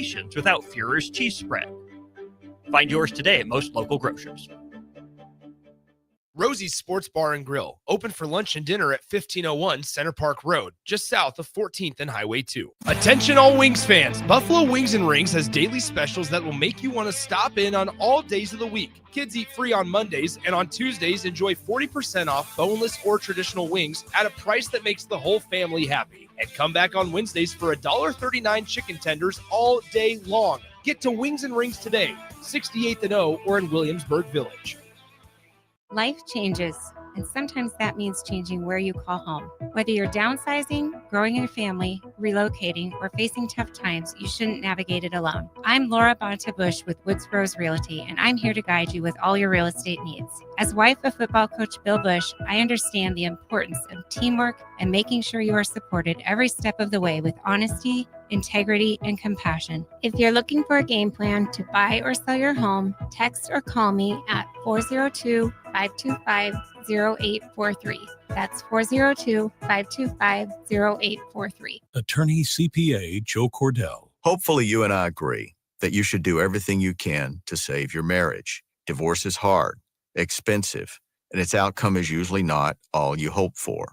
variations without Führer's cheese spread. Find yours today at most local grocers. Rosie's Sports Bar and Grill, open for lunch and dinner at 1501 Center Park Road, just south of 14th and Highway 2. Attention all Wings fans, Buffalo Wings and Rings has daily specials that will make you want to stop in on all days of the week. Kids eat free on Mondays, and on Tuesdays enjoy 40% off boneless or traditional wings at a price that makes the whole family happy. And come back on Wednesdays for $1.39 chicken tenders all day long. Get to Wings and Rings today, 68th and O, or in Williamsburg Village. Life changes, and sometimes that means changing where you call home. Whether you're downsizing, growing a family, relocating, or facing tough times, you shouldn't navigate it alone. I'm Laura Bonta-Bush with Woods Bros Realty, and I'm here to guide you with all your real estate needs. As wife of football coach Bill Bush, I understand the importance of teamwork and making sure you are supported every step of the way with honesty, integrity, and compassion. If you're looking for a game plan to buy or sell your home, text or call me at 402-525-0843. That's 402-525-0843. Attorney CPA Joe Cordell. Hopefully you and I agree that you should do everything you can to save your marriage. Divorce is hard, expensive, and its outcome is usually not all you hope for.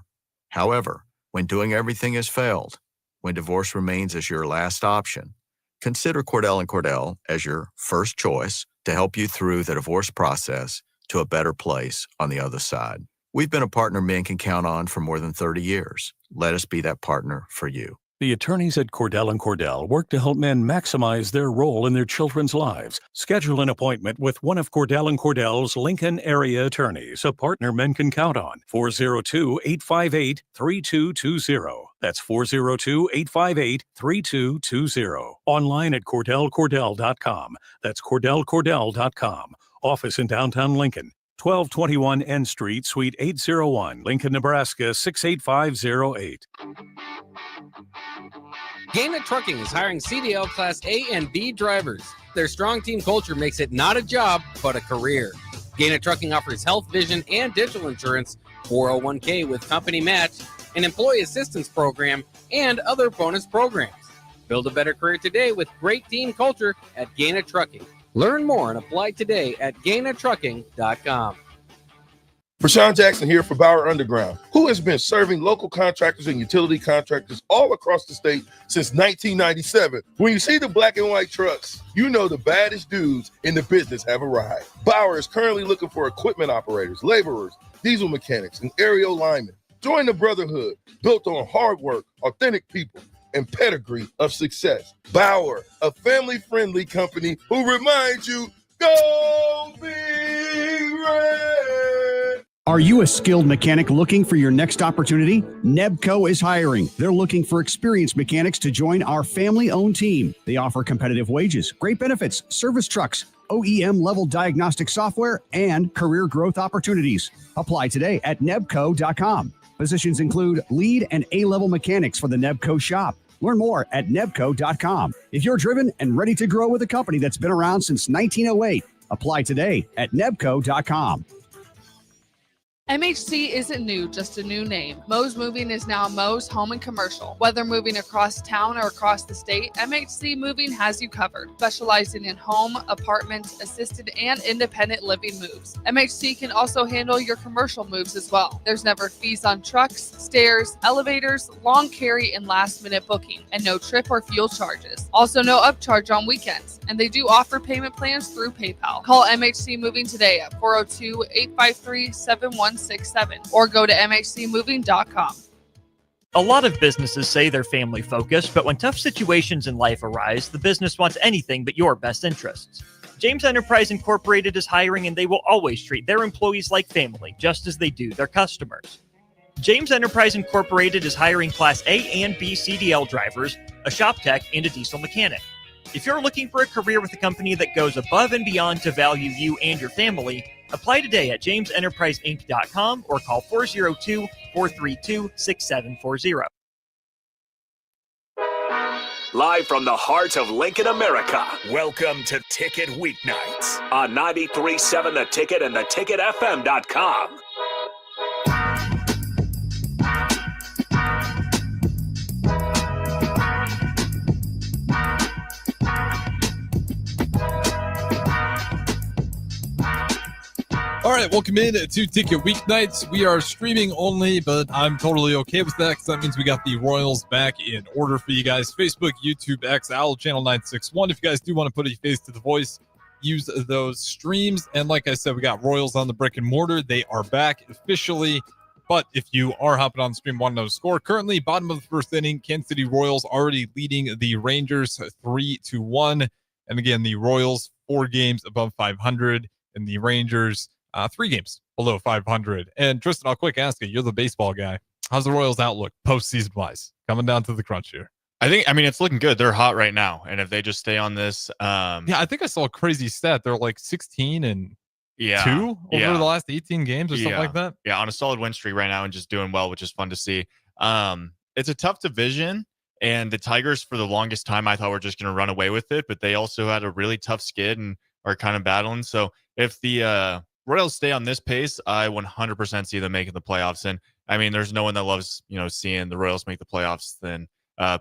However, when doing everything has failed, when divorce remains as your last option, consider Cordell & Cordell as your first choice to help you through the divorce process to a better place on the other side. We've been a partner men can count on for more than 30 years. Let us be that partner for you. The attorneys at Cordell & Cordell work to help men maximize their role in their children's lives. Schedule an appointment with one of Cordell & Cordell's Lincoln area attorneys, a partner men can count on. 402-858-3220. That's 402-858-3220. Online at CordellCordell.com. That's CordellCordell.com. Office in downtown Lincoln. 1221 N Street, Suite 801, Lincoln, Nebraska 68508. Gaina Trucking is hiring CDL Class A and B drivers. Their strong team culture makes it not a job, but a career. Gaina Trucking offers health, vision, and dental insurance, 401k with company match, an employee assistance program, and other bonus programs. Build a better career today with great team culture at Gaina Trucking. Learn more and apply today at GainaTrucking.com. Rashawn Jackson here for Bauer Underground, who has been serving local contractors and utility contractors all across the state since 1997. When you see the black and white trucks, you know the baddest dudes in the business have arrived. Bauer is currently looking for equipment operators, laborers, diesel mechanics, and aerial linemen. Join the brotherhood built on hard work, authentic people, and pedigree of success. Bauer, a family-friendly company who reminds you, go Big Red! Are you a skilled mechanic looking for your next opportunity? Nebco is hiring. They're looking for experienced mechanics to join our family-owned team. They offer competitive wages, great benefits, service trucks, OEM-level diagnostic software, and career growth opportunities. Apply today at nebco.com. Positions include lead and A-level mechanics for the Nebco shop. Learn more at nebco.com. If you're driven and ready to grow with a company that's been around since 1908, apply today at nebco.com. MHC isn't new, just a new name. Moe's Moving is now Moe's Home and Commercial. Whether moving across town or across the state, MHC Moving has you covered, specializing in home, apartment, assisted, and independent living moves. MHC can also handle your commercial moves as well. There's never fees on trucks, stairs, elevators, long carry, and last-minute booking, and no trip or fuel charges. Also no upcharge on weekends, and they do offer payment plans through PayPal. Call MHC Moving today at 402-853-7167 or go to mhcmoving.com. A lot of businesses say they're family focused, but when tough situations in life arise, the business wants anything but your best interests. James Enterprise Incorporated is hiring, and they will always treat their employees like family, just as they do their customers. James Enterprise Incorporated is hiring Class A and B CDL drivers, a shop tech, and a diesel mechanic. If you're looking for a career with a company that goes above and beyond to value you and your family, apply today at jamesenterpriseinc.com or call 402-432-6740. Live from the heart of Lincoln, America, welcome to Ticket Weeknights on 93.7 The Ticket and theticketfm.com. right, welcome in to Ticket Weeknights. We are streaming only, but I'm totally okay with that because that means we got the Royals back in order for you guys. Facebook, YouTube, X, Owl, Channel 961. If you guys do want to put a face to the voice, use those streams. And like I said, we got Royals on the brick and mortar. They are back officially. But if you are hopping on the stream, want to know the score. Currently, bottom of the first inning, Kansas City Royals already leading the Rangers 3-1. And again, the Royals 4 games above 500, and the Rangers 3 games below 500. And Tristan, I'll quick ask you, you're the baseball guy. How's the Royals outlook postseason wise? Coming down to the crunch here. I mean, it's looking good. They're hot right now. And if they just stay on this. Yeah, I think I saw a crazy stat. They're like 16 and 2 over the last 18 games or something like that. Yeah, on a solid win streak right now and just doing well, which is fun to see. It's a tough division. And the Tigers, for the longest time, I thought were just going to run away with it. But they also had a really tough skid and are kind of battling. So if the Royals stay on this pace, I 100% see them making the playoffs. And I mean, there's no one that loves, seeing the Royals make the playoffs than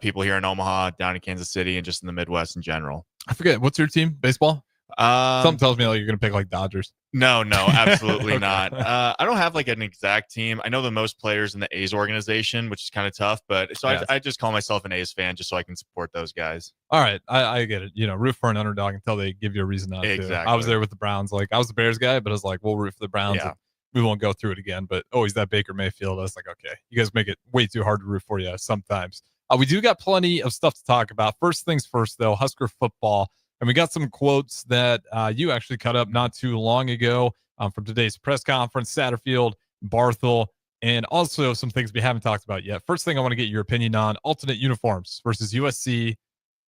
people here in Omaha, down in Kansas City, and just in the Midwest in general. I forget, what's your team? Baseball? Something tells me like you're going to pick like Dodgers. No, absolutely Okay. not. I don't have like an exact team. I know the most players in the A's organization, which is kind of tough, but so Yes. I just call myself an A's fan just so I can support those guys. All right, I get it. Root for an underdog until they give you a reason not to. Exactly. I was there with the Browns. Like I was the Bears guy, but I was like, we'll root for the Browns. Yeah. And we won't go through it again. But he's that Baker Mayfield. I was like, okay, you guys make it way too hard to root for you sometimes. We do got plenty of stuff to talk about. First things first, though, Husker football. And we got some quotes that you actually cut up not too long ago from today's press conference, Satterfield, Barthel, and also some things we haven't talked about yet. First thing I want to get your opinion on alternate uniforms versus USC.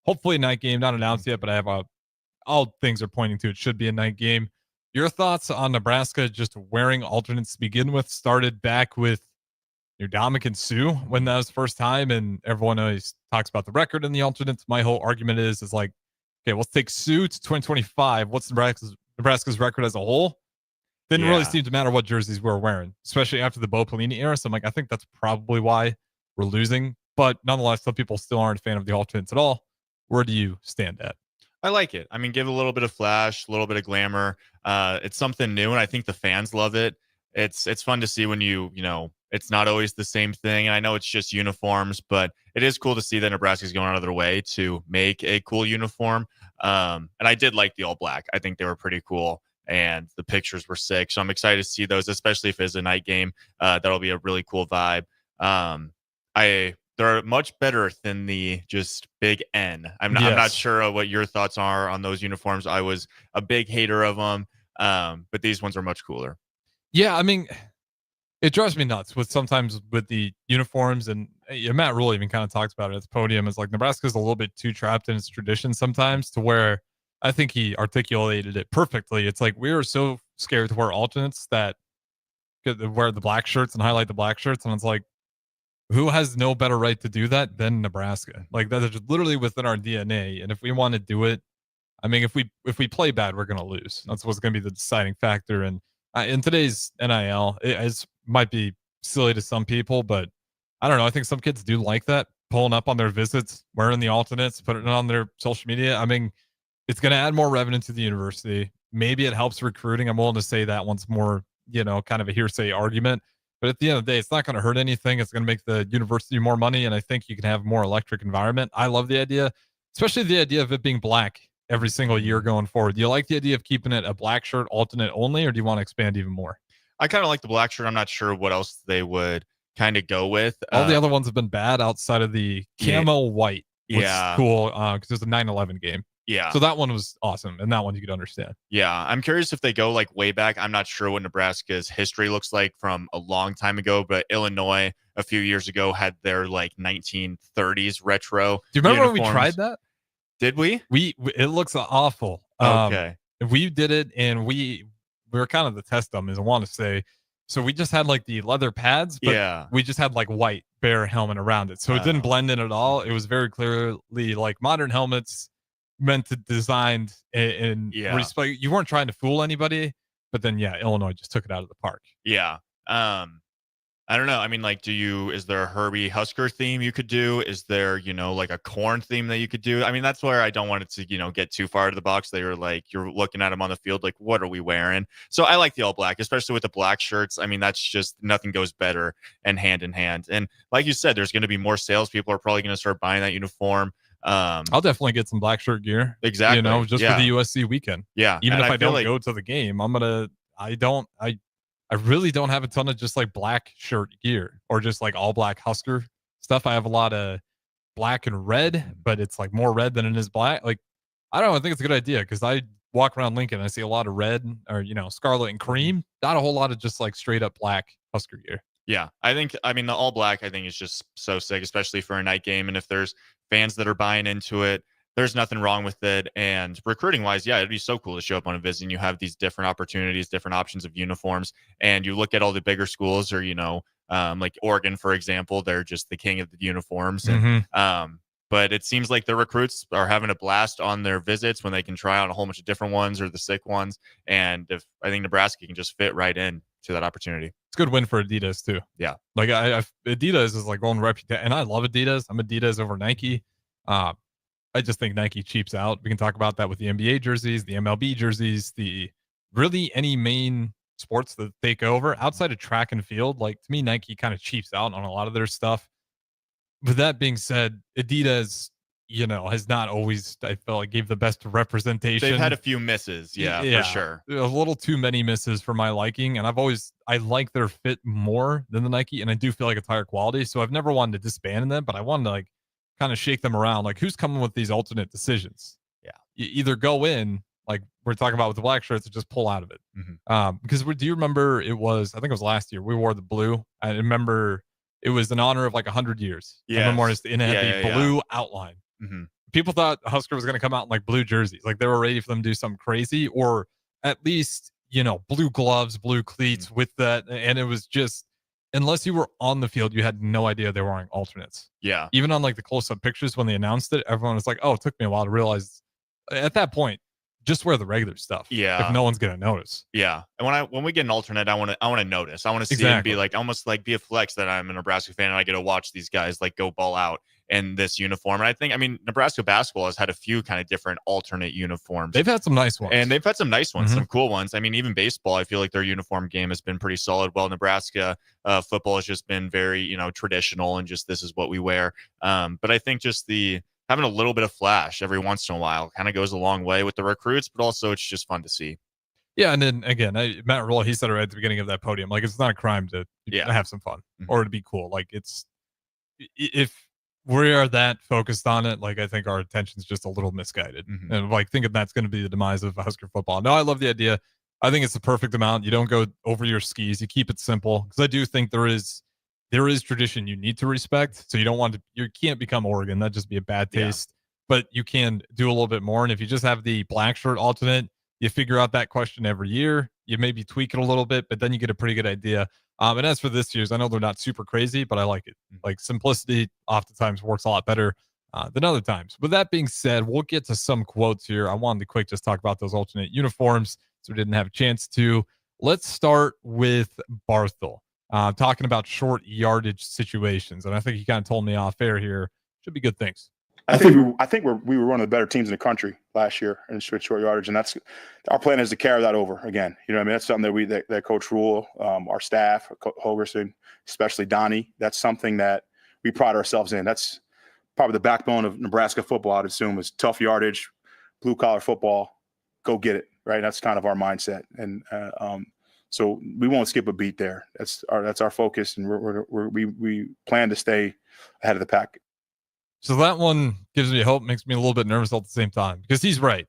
Hopefully a night game, not announced yet, but I have all things are pointing to it should be a night game. Your thoughts on Nebraska just wearing alternates to begin with? Started back with Dominic Sue when that was first time, and everyone always talks about the record and the alternates. My whole argument is like, okay, let's take Sue to 2025. What's Nebraska's record as a whole? Didn't really seem to matter what jerseys we were wearing, especially after the Bo Pelini era. So I'm like, I think that's probably why we're losing. But nonetheless, some people still aren't a fan of the alternates at all. Where do you stand at? I like it. I mean, give a little bit of flash, a little bit of glamour. It's something new, and I think the fans love it. It's fun to see when it's not always the same thing. And I know it's just uniforms, but it is cool to see that Nebraska's going out of their way to make a cool uniform. And I did like the all black. I think they were pretty cool, and the pictures were sick. So I'm excited to see those, especially if it's a night game. That'll be a really cool vibe. They're much better than the just big N. I'm not sure what your thoughts are on those uniforms. I was a big hater of them, but these ones are much cooler. Yeah, I mean, it drives me nuts sometimes with the uniforms, and Matt Rule even kind of talks about it at the podium. It's like Nebraska's a little bit too trapped in its tradition sometimes, to where I think he articulated it perfectly. It's like we are so scared to wear alternates that wear the black shirts and highlight the black shirts, and it's like, who has no better right to do that than Nebraska? Like that is literally within our DNA, and if we want to do it, I mean, if we play bad, we're going to lose. That's what's going to be the deciding factor. And in today's NIL, it might be silly to some people, but I don't know. I think some kids do like that, pulling up on their visits, wearing the alternates, putting it on their social media. I mean, it's going to add more revenue to the university. Maybe it helps recruiting. I'm willing to say that one's more, kind of a hearsay argument. But at the end of the day, it's not going to hurt anything. It's going to make the university more money, and I think you can have a more electric environment. I love the idea, especially the idea of it being black every single year going forward. Do you like the idea of keeping it a black shirt alternate only, or do you want to expand even more? I kind of like the black shirt. I'm not sure what else they would kind of go with. All the other ones have been bad outside of the camo white, which is cool because it was a 9/11 game. Yeah. So that one was awesome, and that one you could understand. Yeah. I'm curious if they go like way back. I'm not sure what Nebraska's history looks like from a long time ago, but Illinois a few years ago had their like 1930s retro. Do you remember when we uniforms. tried that? Did we? It looks awful. Okay. We did it, and we were kind of the test dummies, I want to say. So we just had like the leather pads, but we just had like white bare helmet around it. So it didn't blend in at all. It was very clearly like modern helmets meant to design and respect. You weren't trying to fool anybody, but then Illinois just took it out of the park. Yeah. I don't know. I mean, like, is there a Herbie Husker theme you could do? Is there, like a corn theme that you could do? I mean, that's where I don't want it to, get too far out of the box. They were like, you're looking at them on the field, like, what are we wearing? So I like the all black, especially with the black shirts. I mean, that's just nothing goes better and hand in hand. And like you said, there's going to be more sales. People are probably going to start buying that uniform. I'll definitely get some black shirt gear. Exactly. Just for the USC weekend. Yeah. Even if I don't go to the game, I really don't have a ton of just like black shirt gear or just like all black Husker stuff. I have a lot of black and red, but it's like more red than it is black. Like, I don't know. I think it's a good idea because I walk around Lincoln and I see a lot of red or, scarlet and cream, not a whole lot of just like straight up black Husker gear. Yeah, the all black, I think, is just so sick, especially for a night game. And if there's fans that are buying into it, there's nothing wrong with it. And recruiting wise, yeah, it'd be so cool to show up on a visit and you have these different opportunities, different options of uniforms. And you look at all the bigger schools or, like Oregon, for example, they're just the king of the uniforms. And, but it seems like the recruits are having a blast on their visits when they can try out a whole bunch of different ones or the sick ones. And I think Nebraska can just fit right in to that opportunity. It's a good win for Adidas too. Yeah. Like Adidas is like going reputation, and I love Adidas. I'm Adidas over Nike. I just think Nike cheaps out. We can talk about that with the NBA jerseys, the MLB jerseys, the really any main sports that take over outside of track and field. Like to me, Nike kind of cheaps out on a lot of their stuff. With that being said, Adidas, has not always, I felt like, gave the best representation. They've had a few misses. Yeah, for sure. A little too many misses for my liking. And I like their fit more than the Nike. And I do feel like it's higher quality. So I've never wanted to disband them, but I wanted to like kind of shake them around. Like who's coming with these alternate decisions? Yeah. You either go in, like we're talking about with the black shirts, or just pull out of it. Because do you remember I think it was last year, we wore the blue. I remember it was in honor of like 100 years. Yeah. And it had the blue outline. People thought Husker was going to come out in like blue jerseys. Like they were ready for them to do something crazy or at least, blue gloves, blue cleats with that. And it was just, unless you were on the field, you had no idea they were wearing alternates. Yeah. Even on like the close-up pictures when they announced it, everyone was like, oh, it took me a while to realize at that point, just wear the regular stuff. Yeah. If no one's going to notice. Yeah. And when we get an alternate, I want to notice. I want to see it and be like, almost like be a flex that I'm a Nebraska fan and I get to watch these guys like go ball out in this uniform. And I think, Nebraska basketball has had a few kind of different alternate uniforms. They've had some nice ones. And they've had some nice ones, some cool ones. Even baseball, I feel like their uniform game has been pretty solid. Well, Nebraska football has just been very, traditional and just this is what we wear. But I think just having a little bit of flash every once in a while kind of goes a long way with the recruits, but also it's just fun to see. Yeah, and then again, Matt Rule, he said it right at the beginning of that podium, like it's not a crime to have some fun or to be cool. Like if we are that focused on it, like I think our attention's just a little misguided, and like thinking that's going to be the demise of Husker football. No, I love the idea. I think it's the perfect amount. You don't go over your skis. You keep it simple because I do think there is tradition you need to respect. So you can't become Oregon. That'd just be a bad taste. But you can do a little bit more. And if you just have the black shirt alternate, you figure out that question every year. You maybe tweak it a little bit, but then you get a pretty good idea. And as for this year's, I know they're not super crazy, but I like it. Like simplicity oftentimes works a lot better than other times. With that being said, we'll get to some quotes here. I wanted to quick just talk about those alternate uniforms, so we didn't have a chance to. Let's start with Barthel. Talking about short yardage situations, and I think he kind of told me off air here. Should be good things. I think we were one of the better teams in the country last year in short yardage, and that's our plan is to carry that over again. That's something that Coach Rule, our staff, Hogerson, especially Donnie. That's something that we pride ourselves in. That's probably the backbone of Nebraska football. I'd assume is tough yardage, blue collar football. Go get it, right? That's kind of our mindset, and so we won't skip a beat there. That's our focus, and we plan to stay ahead of the pack. So that one gives me hope, makes me a little bit nervous all at the same time because he's right.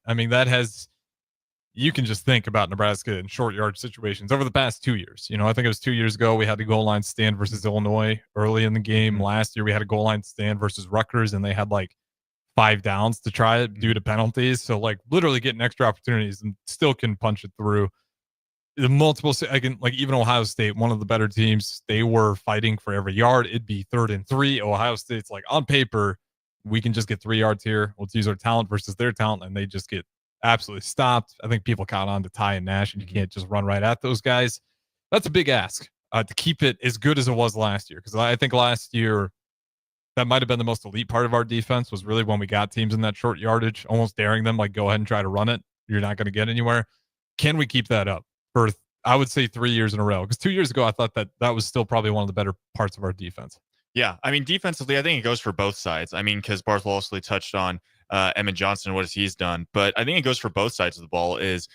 You can just think about Nebraska in short yard situations over the past 2 years. I think it was 2 years ago we had a goal line stand versus Illinois early in the game. Last year we had a goal line stand versus Rutgers, and they had like 5 downs to try it due to penalties. So like literally getting extra opportunities and still can punch it through. The multiple, even Ohio State, one of the better teams, they were fighting for every yard. It'd be 3rd and 3. Ohio State's like on paper, we can just get 3 yards here. Let's use our talent versus their talent, and they just get absolutely stopped. I think people count on to Ty and Nash, and you can't just run right at those guys. That's a big ask. to keep it as good as it was last year. Because I think last year that might have been the most elite part of our defense was really when we got teams in that short yardage, almost daring them, like, go ahead and try to run it. You're not going to get anywhere. Can we keep that up for, I would say, 3 years in a row? Because 2 years ago, I thought that was still probably one of the better parts of our defense. Yeah, I mean, defensively, I think it goes for both sides. I mean, because Barth also touched on Emmett Johnson, what he's done. But I think it goes for both sides of the ball is,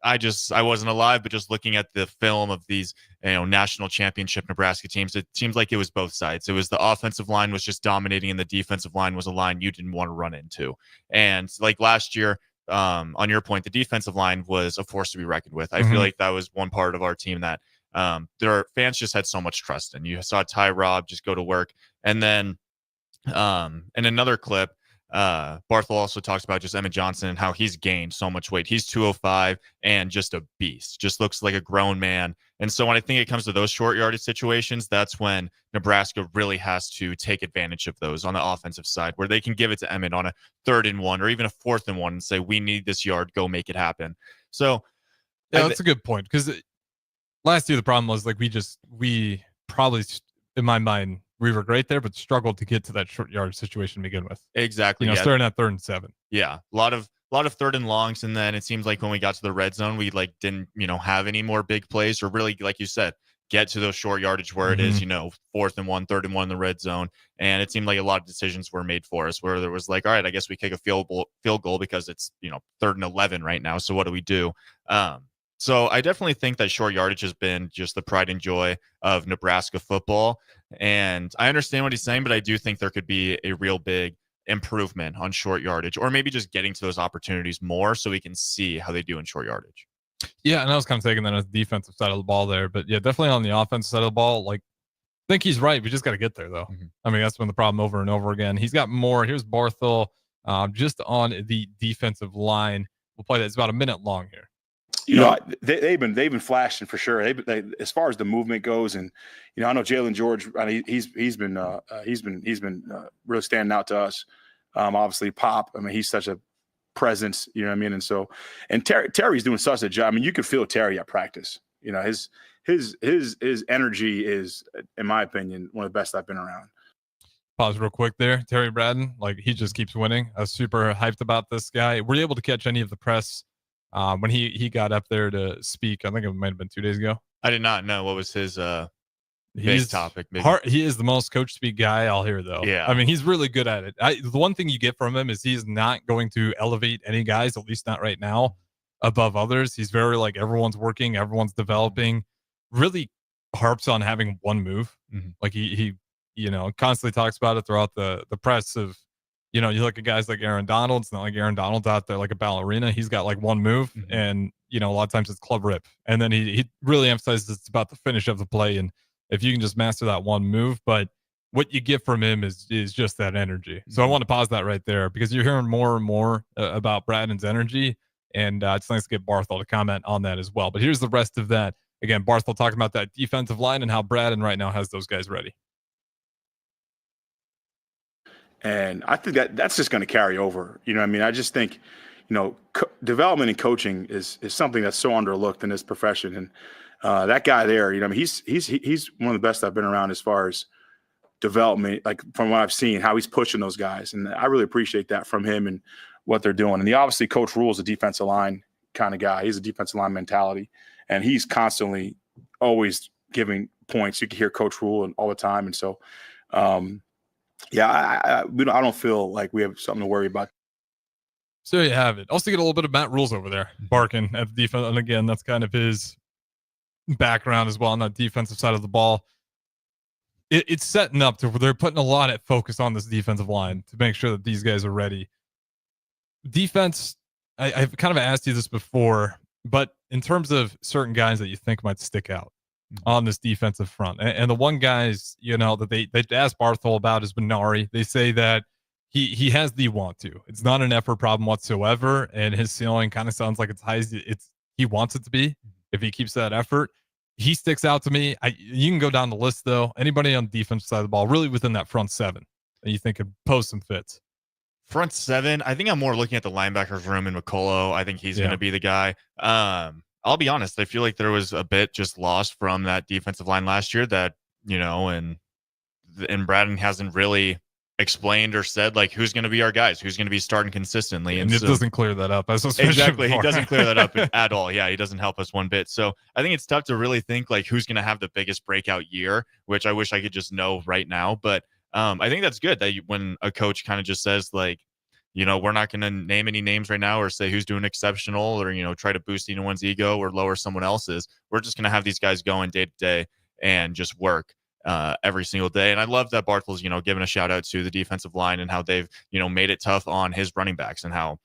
I wasn't alive, but just looking at the film of these, national championship Nebraska teams, it seems like it was both sides. It was the offensive line was just dominating, and the defensive line was a line you didn't want to run into. And like last year, on your point, the defensive line was a force to be reckoned with. I feel like that was one part of our team that their fans just had so much trust in. You saw Ty Robb just go to work, and then in another clip, Barthel also talks about just Emmett Johnson and how he's gained so much weight. He's 205 and just a beast, just looks like a grown man. And so when I think it comes to those short yardage situations, that's when Nebraska really has to take advantage of those on the offensive side, where they can give it to Emmett on a 3rd and 1 or even a 4th and 1 and say, we need this yard, go make it happen. So yeah, that's a good point, because last year the problem was, like, we probably, in my mind, we were great there, but struggled to get to that short yard situation to begin with. Exactly. Starting at 3rd and 7. Yeah. A lot of 3rd and longs. And then it seems like when we got to the red zone, we didn't, have any more big plays or really, like you said, get to those short yardage where it is, 4th and 1, 3rd and 1 in the red zone. And it seemed like a lot of decisions were made for us where there was like, all right, I guess we kick a field goal because it's, 3rd and 11 right now. So what do we do? So I definitely think that short yardage has been just the pride and joy of Nebraska football. And I understand what he's saying, but I do think there could be a real big improvement on short yardage, or maybe just getting to those opportunities more so we can see how they do in short yardage. Yeah, and I was kind of taking that as the defensive side of the ball there. But yeah, definitely on the offensive side of the ball, like, I think he's right. We just got to get there, though. I mean, that's been the problem over and over again. He's got more. Here's Barthel just on the defensive line. We'll play that. It's about a minute long here. They've been flashing for sure. They as far as the movement goes, and I know Jalen George. He's been really standing out to us. Obviously, Pop. I mean, he's such a presence. You know what I mean? And so, and Terry's doing such a job. I mean, you could feel Terry at practice. His energy is, in my opinion, one of the best I've been around. Pause real quick there. Terry Braden, like, he just keeps winning. I was super hyped about this guy. Were you able to catch any of the press when he got up there to speak? I think it might have been 2 days ago. I did not know what was his big topic. He is the most coach speak guy I'll hear, though. Yeah. I mean, he's really good at it. The one thing you get from him is he's not going to elevate any guys, at least not right now, above others. He's very like, everyone's working, everyone's developing, really harps on having one move. Like he constantly talks about it throughout the press of, you look at guys like Aaron Donald. It's not like Aaron Donald's out there like a ballerina. He's got like one move, and a lot of times it's club rip. And then he really emphasizes it's about the finish of the play, and if you can just master that one move. But what you get from him is just that energy. So I want to pause that right there, because you're hearing more and more about Braden's energy, and it's nice to get Barthel to comment on that as well. But here's the rest of that. Again, Barthel talking about that defensive line and how Braden right now has those guys ready. And I think that's just going to carry over. I mean, I just think, development and coaching is something that's so underlooked in this profession. And that guy there, I mean, he's one of the best I've been around as far as development, like from what I've seen, how he's pushing those guys. And I really appreciate that from him and what they're doing. And obviously Coach Rule's a defensive line kind of guy. He's a defensive line mentality, and he's constantly always giving points. You can hear Coach Rule all the time. And so, I don't feel like we have something to worry about. So you have it. Also get a little bit of Matt Rules over there barking at the defense. And again, that's kind of his background as well on that defensive side of the ball. It's setting up to where they're putting a lot of focus on this defensive line to make sure that these guys are ready. Defense, I've kind of asked you this before, but in terms of certain guys that you think might stick out on this defensive front, and the one guys that they asked Barthel about is Benari. They say that he has the want to. It's not an effort problem whatsoever, and his ceiling kind of sounds like it's high as he wants it to be. If he keeps that effort, he sticks out to me. You can go down the list though. Anybody on the defensive side of the ball, really within that front seven, that you think could pose some fits? Front seven, I think I'm more looking at the linebackers room in McCullough. I think he's going to be the guy. I'll be honest, I feel like there was a bit just lost from that defensive line last year that, and Braden hasn't really explained or said like who's going to be our guys, who's going to be starting consistently. And it doesn't clear that up. Exactly. He doesn't clear that up at all. Yeah, he doesn't help us one bit. So I think it's tough to really think like who's going to have the biggest breakout year, which I wish I could just know right now. But I think that's good that when a coach kind of just says like, we're not going to name any names right now or say who's doing exceptional or, try to boost anyone's ego or lower someone else's. We're just going to have these guys going day to day and just work every single day. And I love that Barthel's, giving a shout out to the defensive line and how they've, made it tough on his running backs and how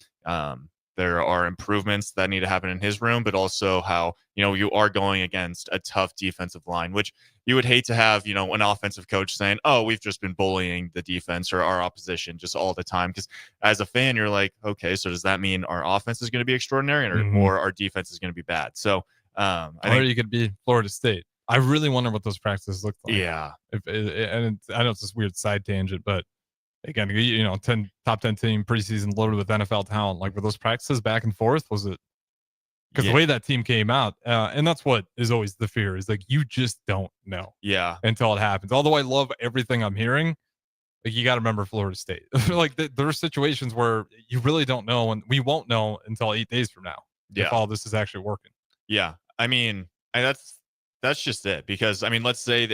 there are improvements that need to happen in his room, but also how, you are going against a tough defensive line, which you would hate to have, an offensive coach saying, oh, we've just been bullying the defense or our opposition just all the time. Because as a fan, you're like, okay, so does that mean our offense is going to be extraordinary or our defense is going to be bad? So I think you could be Florida State. I really wonder what those practices look like. Yeah. And I know it's this weird side tangent, but again, top 10 team preseason loaded with NFL talent. Like, were those practices back and forth? Was it? Because the way that team came out, and that's what is always the fear is like, you just don't know. Yeah. Until it happens. Although I love everything I'm hearing, like, you got to remember Florida State. Like, there are situations where you really don't know, and we won't know until 8 days from now if all this is actually working. Yeah. I mean, that's just it. Because, I mean, let's say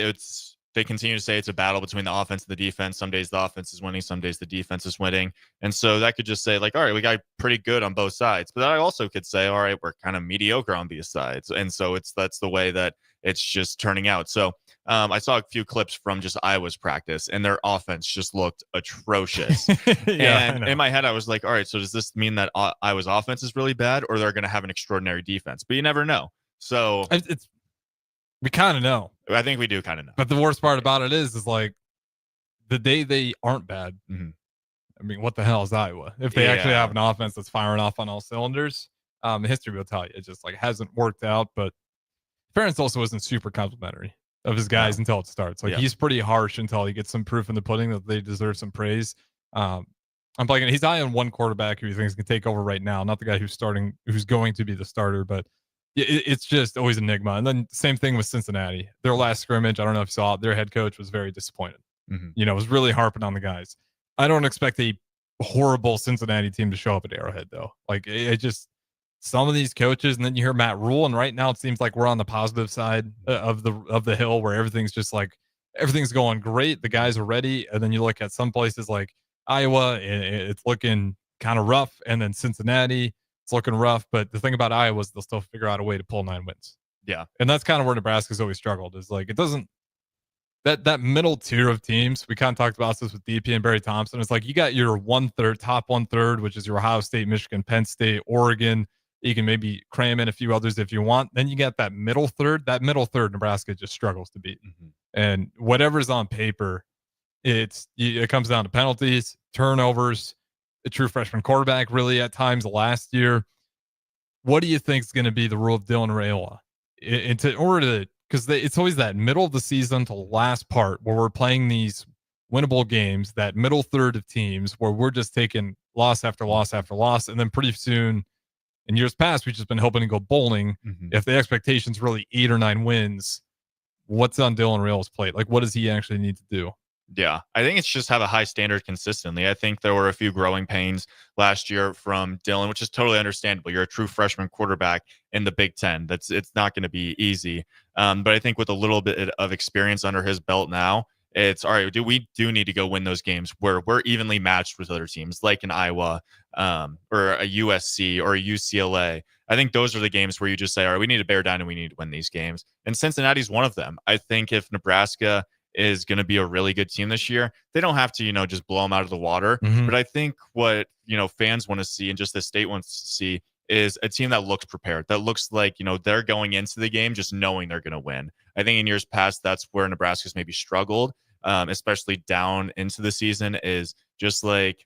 they continue to say it's a battle between the offense and the defense. Some days the offense is winning, some days the defense is winning. And so that could just say like, all right, we got pretty good on both sides. But I also could say, all right, we're kind of mediocre on both sides. And so that's the way that it's just turning out. So I saw a few clips from just Iowa's practice and their offense just looked atrocious. And in my head, I was like, all right, so does this mean that Iowa's offense is really bad or they're going to have an extraordinary defense? But you never know. So we kind of know. I think we do kind of know. But the worst part about it is like the day they aren't bad. Mm-hmm. I mean, what the hell is Iowa? If they actually have an offense that's firing off on all cylinders, history will tell you it just like hasn't worked out. But Ferentz also isn't super complimentary of his guys until it starts. Like he's pretty harsh until he gets some proof in the pudding that they deserve some praise. I'm playing. He's eyeing one quarterback who he thinks can take over right now, not the guy who's going to be the starter, but. It's just always an enigma. And then same thing with Cincinnati. Their last scrimmage, I don't know if you saw it, their head coach was very disappointed. Mm-hmm. Was really harping on the guys. I don't expect a horrible Cincinnati team to show up at Arrowhead, though. Like, it just some of these coaches, and then you hear Matt Rule, and right now it seems like we're on the positive side of the hill where everything's just like, everything's going great. The guys are ready. And then you look at some places like Iowa, it's looking kind of rough. And then Cincinnati, looking rough, but the thing about Iowa is they'll still figure out a way to pull 9 wins. Yeah. And that's kind of where Nebraska's always struggled is like, it doesn't, that middle tier of teams, we kind of talked about this with DP and Barry Thompson. It's like, you got your top 1/3, which is your Ohio State, Michigan, Penn State, Oregon. You can maybe cram in a few others if you want. Then you got that middle third, Nebraska just struggles to beat. Mm-hmm. And whatever's on paper, it comes down to penalties, turnovers, a true freshman quarterback really at times last year. What do you think is going to be the role of Dylan Raiola because it's always that middle of the season to the last part where we're playing these winnable games, that middle third of teams where we're just taking loss after loss after loss. And then pretty soon in years past, we've just been hoping to go bowling. Mm-hmm. If the expectation's really 8 or 9 wins, what's on Dylan Raiola's plate? Like, what does he actually need to do? Yeah, I think it's just have a high standard consistently. I think there were a few growing pains last year from Dylan, which is totally understandable. You're a true freshman quarterback in the Big Ten. It's not going to be easy. But I think with a little bit of experience under his belt now, it's all right. We do need to go win those games where we're evenly matched with other teams like an Iowa or a USC or a UCLA. I think those are the games where you just say, all right, we need to bear down and we need to win these games. And Cincinnati's one of them. I think if Nebraska is going to be a really good team this year, they don't have to, just blow them out of the water. Mm-hmm. But I think what, fans want to see and just the state wants to see is a team that looks prepared, that looks like, they're going into the game just knowing they're going to win. I think in years past, that's where Nebraska's maybe struggled, especially down into the season, is just like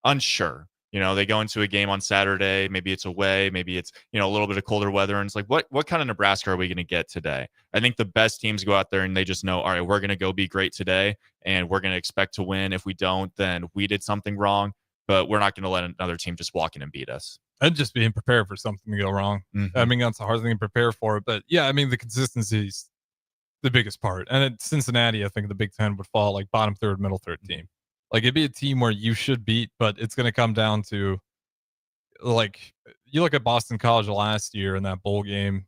unsure. They go into a game on Saturday, maybe it's away, maybe it's, a little bit of colder weather. And it's like, what kind of Nebraska are we going to get today? I think the best teams go out there and they just know, all right, we're going to go be great today and we're going to expect to win. If we don't, then we did something wrong, but we're not going to let another team just walk in and beat us. and just being prepared for something to go wrong. I mean, that's a hard thing to prepare for. But yeah, I mean, the consistency's the biggest part. And at Cincinnati, I think the Big Ten would fall like bottom third, middle third team. Like it'd be a team where you should beat, but it's going to come down to like you look at Boston College last year in that bowl game.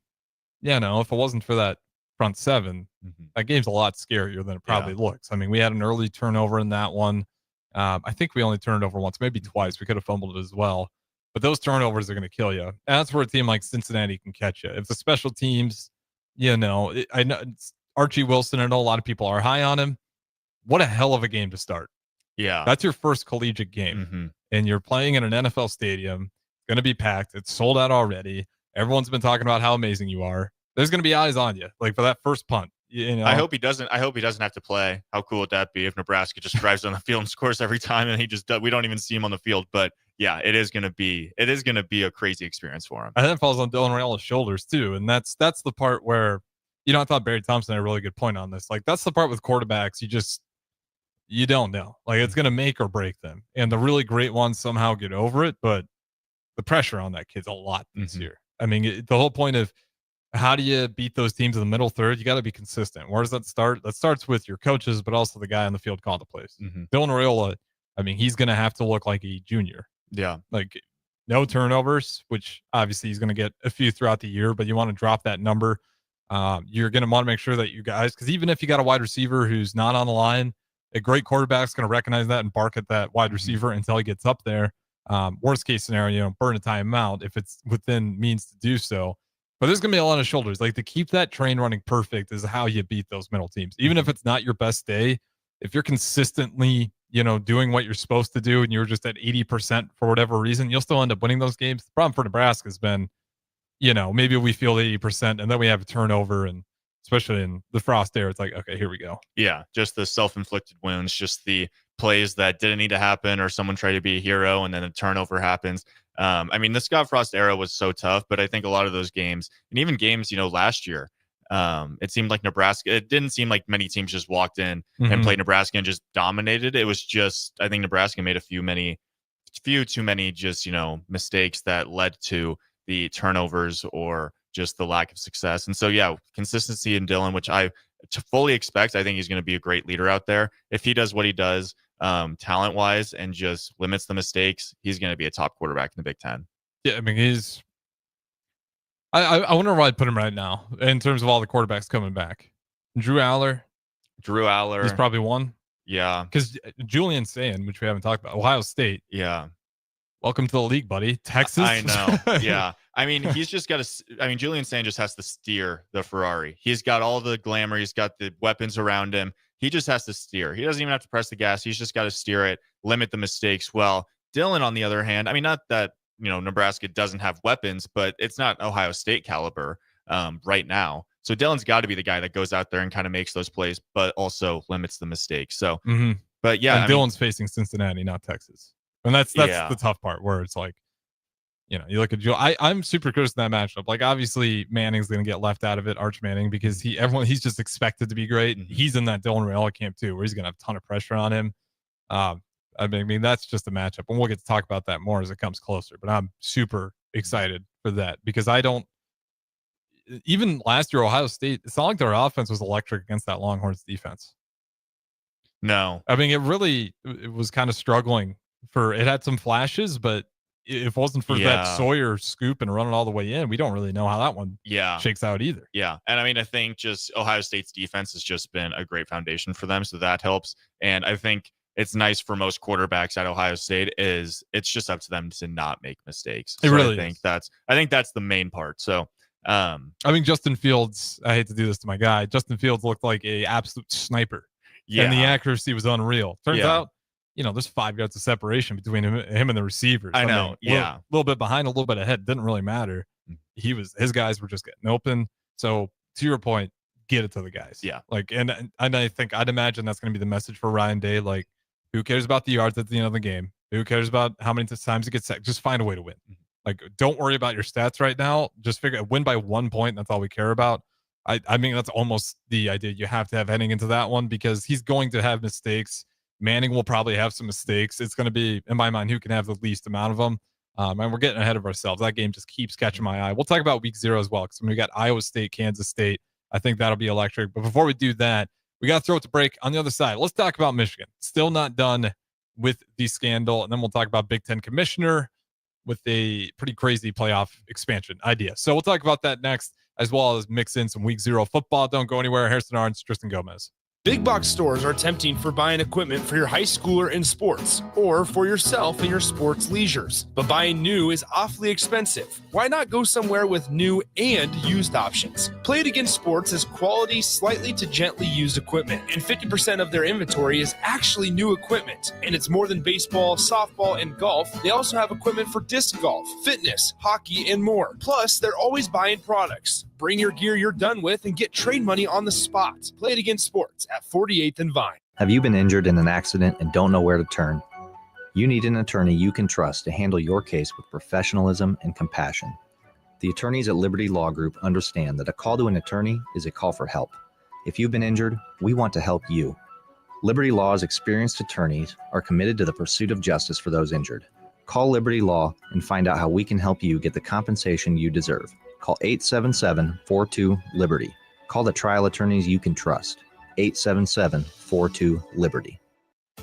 Yeah, no, if it wasn't for that front seven, that game's a lot scarier than it probably looks. I mean, we had an early turnover in that one. I think we only turned over once, maybe twice. We could have fumbled it as well. But those turnovers are going to kill you. And that's where a team like Cincinnati can catch you. If the special teams, I know it's Archie Wilson. I know a lot of people are high on him. What a hell of a game to start. Yeah. That's your first collegiate game. And you're playing in an NFL stadium. It's going to be packed. It's sold out already. Everyone's been talking about how amazing you are. There's going to be eyes on you, like for that first punt. You know? I hope he doesn't have to play. How cool would that be if Nebraska just drives on the field and scores every time, and we don't even see him on the field? But yeah, it is going to be a crazy experience for him. And that falls on Dylan Raiola's shoulders too, and that's the part where, I thought Barry Thompson had a really good point on this. Like that's the part with quarterbacks, you don't know. Like it's going to make or break them, and the really great ones somehow get over it, but the pressure on that kid's a lot this year. I mean, the whole point of how do you beat those teams in the middle third? You got to be consistent. Where does that start? That starts with your coaches, but also the guy on the field calling the plays. Dylan Raiola, I mean, he's going to have to look like a junior. Yeah. Like no turnovers, which obviously he's going to get a few throughout the year, but you want to drop that number. You're going to want to make sure that you guys, because even if you got a wide receiver who's not on the line, a great quarterback's going to recognize that and bark at that wide receiver until he gets up there. Worst case scenario, burn a timeout if it's within means to do so. But there's going to be a lot of shoulders. Like to keep that train running perfect is how you beat those middle teams. Even if it's not your best day, if you're consistently, doing what you're supposed to do and you're just at 80% for whatever reason, you'll still end up winning those games. The problem for Nebraska has been, maybe we feel 80% and then we have a turnover, and especially in the Frost era, it's like, okay, here we go. Yeah, just the self-inflicted wounds, just the plays that didn't need to happen, or someone tried to be a hero and then a turnover happens. I mean, the Scott Frost era was so tough, but I think a lot of those games, and even games, last year, it seemed like Nebraska, it didn't seem like many teams just walked in and played Nebraska and just dominated. It was just, I think Nebraska made a few too many just, mistakes that led to the turnovers or just the lack of success. And so, yeah, consistency in Dylan, which I fully expect. I think he's going to be a great leader out there. If he does what he does, talent wise, and just limits the mistakes, he's going to be a top quarterback in the Big Ten. Yeah, I mean, I wonder where I'd put him right now in terms of all the quarterbacks coming back. Drew Aller, he's probably one. Yeah, because Julian Sayin, which we haven't talked about, Ohio State. Yeah, welcome to the league, buddy. Texas. I know. Yeah. I mean, he's just got to. I mean, Julian Sayin just has to steer the Ferrari. He's got all the glamour. He's got the weapons around him. He just has to steer. He doesn't even have to press the gas. He's just got to steer it, limit the mistakes. Well, Dylan, on the other hand, I mean, not that Nebraska doesn't have weapons, but it's not Ohio State caliber right now. So Dylan's got to be the guy that goes out there and kind of makes those plays, but also limits the mistakes. So, but yeah, and Dylan's facing Cincinnati, not Texas, and that's the tough part where it's like. You look at Joe. I'm super curious in that matchup. Like, obviously, Manning's going to get left out of it, Arch Manning, because he's just expected to be great. He's in that Dylan Raiola camp too, where he's going to have a ton of pressure on him. I mean, that's just a matchup, and we'll get to talk about that more as it comes closer. But I'm super excited for that because even last year, Ohio State, it's not like their offense was electric against that Longhorns defense. No, I mean, it was kind of struggling it had some flashes, but if it wasn't for that Sawyer scoop and running all the way in, we don't really know how that one shakes out either. Yeah. And I mean, I think just Ohio State's defense has just been a great foundation for them. So that helps. And I think it's nice for most quarterbacks at Ohio State it's just up to them to not make mistakes. So I think that's the main part. So, I mean, Justin Fields, I hate to do this to my guy. Justin Fields looked like a absolute sniper. Yeah. And the accuracy was unreal. Turns out, there's 5 yards of separation between him and the receivers. I know. A little bit behind, a little bit ahead. Didn't really matter. His guys were just getting open. So to your point, get it to the guys. Yeah. Like, and I think I'd imagine that's going to be the message for Ryan Day. Like, who cares about the yards at the end of the game? Who cares about how many times it gets sacked? Just find a way to win. Like, don't worry about your stats right now. Just win by 1 point. That's all we care about. I mean, that's almost the idea you have to have heading into that one because he's going to have mistakes. Manning will probably have some mistakes. It's going to be, in my mind, who can have the least amount of them. And we're getting ahead of ourselves. That game just keeps catching my eye. We'll talk about week 0 as well, because we got Iowa State, Kansas State. I think that'll be electric. But before we do that, we got to throw it to break. On the other side, let's talk about Michigan. Still not done with the scandal. And then we'll talk about Big Ten commissioner with a pretty crazy playoff expansion idea. So we'll talk about that next, as well as mix in some week 0 football. Don't go anywhere. Arens Tristan Gomes. Big box stores are tempting for buying equipment for your high schooler in sports or for yourself in your sports leisures. But buying new is awfully expensive. Why not go somewhere with new and used options? Play It Again Sports has quality, slightly to gently used equipment, and 50% of their inventory is actually new equipment. And it's more than baseball, softball, and golf. They also have equipment for disc golf, fitness, hockey, and more. Plus, they're always buying products. Bring your gear you're done with and get trade money on the spot. Play It Again Sports at 48th and Vine. Have you been injured in an accident and don't know where to turn? You need an attorney you can trust to handle your case with professionalism and compassion. The attorneys at Liberty Law Group understand that a call to an attorney is a call for help. If you've been injured, we want to help you. Liberty Law's experienced attorneys are committed to the pursuit of justice for those injured. Call Liberty Law and find out how we can help you get the compensation you deserve. Call 877-42-LIBERTY. Call the trial attorneys you can trust. 877-42-LIBERTY.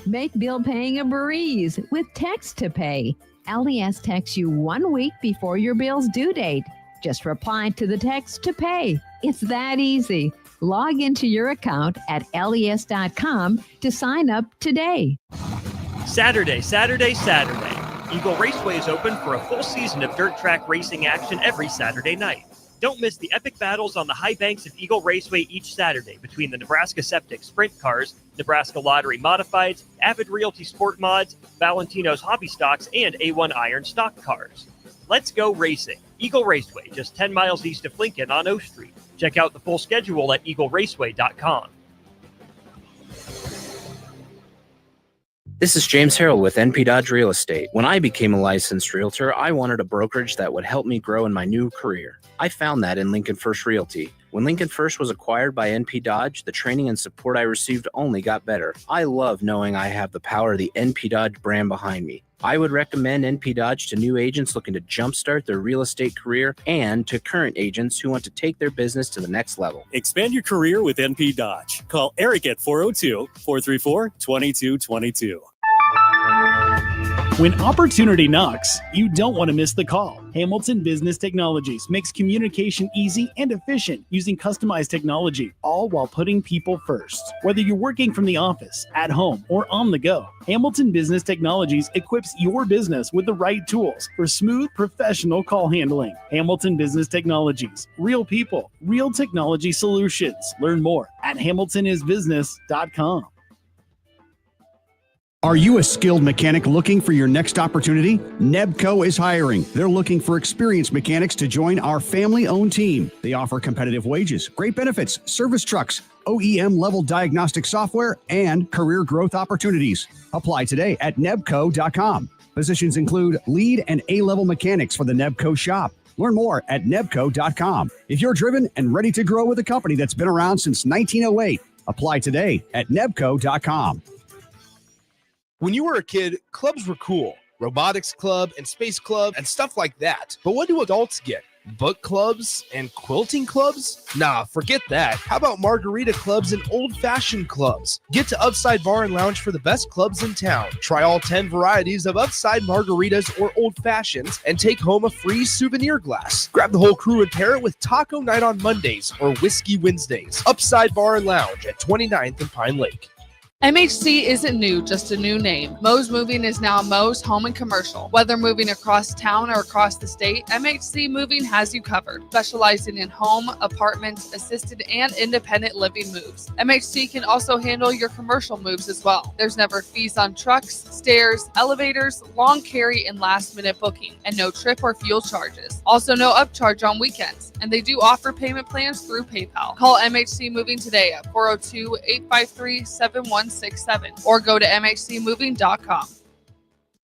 Make bill paying a breeze with Text to Pay. LDS texts you 1 week before your bill's due date. Just reply to the text to pay. It's that easy. Log into your account at les.com to sign up today. Saturday. Eagle Raceway is open for a full season of dirt track racing action every Saturday night. Don't miss the epic battles on the high banks of Eagle Raceway each Saturday between the Nebraska Septic Sprint Cars, Nebraska Lottery Modifieds, Avid Realty Sport Mods, Valentino's Hobby Stocks, and A1 Iron Stock Cars. Let's go racing. Eagle Raceway, just 10 miles east of Lincoln on O Street. Check out the full schedule at eagleraceway.com. This is James Harrell with NP Dodge Real Estate. When I became a licensed realtor, I wanted a brokerage that would help me grow in my new career. I found that in Lincoln First Realty. When Lincoln First was acquired by NP Dodge, the training and support I received only got better. I love knowing I have the power of the NP Dodge brand behind me. I would recommend NP Dodge to new agents looking to jumpstart their real estate career and to current agents who want to take their business to the next level. Expand your career with NP Dodge. Call Eric at 402-434-2222. When opportunity knocks, you don't want to miss the call. Hamilton Business Technologies makes communication easy and efficient using customized technology, all while putting people first. Whether you're working from the office, at home, or on the go, Hamilton Business Technologies equips your business with the right tools for smooth, professional call handling. Hamilton Business Technologies. Real people, real technology solutions. Learn more at hamiltonisbusiness.com. Are you a skilled mechanic looking for your next opportunity? Nebco is hiring. They're looking for experienced mechanics to join our family-owned team. They offer competitive wages, great benefits, service trucks, OEM-level diagnostic software, and career growth opportunities. Apply today at nebco.com. Positions include lead and A-level mechanics for the Nebco shop. Learn more at nebco.com. If you're driven and ready to grow with a company that's been around since 1908, apply today at nebco.com. When you were a kid, clubs were cool. Robotics club and space club and stuff like that. But what do adults get? Book clubs and quilting clubs? Nah, forget that. How about margarita clubs and old-fashioned clubs? Get to Upside Bar and Lounge for the best clubs in town. Try all 10 varieties of Upside margaritas or old-fashions and take home a free souvenir glass. Grab the whole crew and pair it with Taco Night on Mondays or Whiskey Wednesdays. Upside Bar and Lounge at 29th and Pine Lake. MHC isn't new, just a new name. Mo's Moving is now Mo's Home and Commercial. Whether moving across town or across the state, MHC Moving has you covered. Specializing in home, apartments, assisted, and independent living moves. MHC can also handle your commercial moves as well. There's never fees on trucks, stairs, elevators, long carry, and last-minute booking, and no trip or fuel charges. Also no upcharge on weekends, and they do offer payment plans through PayPal. Call MHC Moving today at 402-853-7167 or go to mhcmoving.com.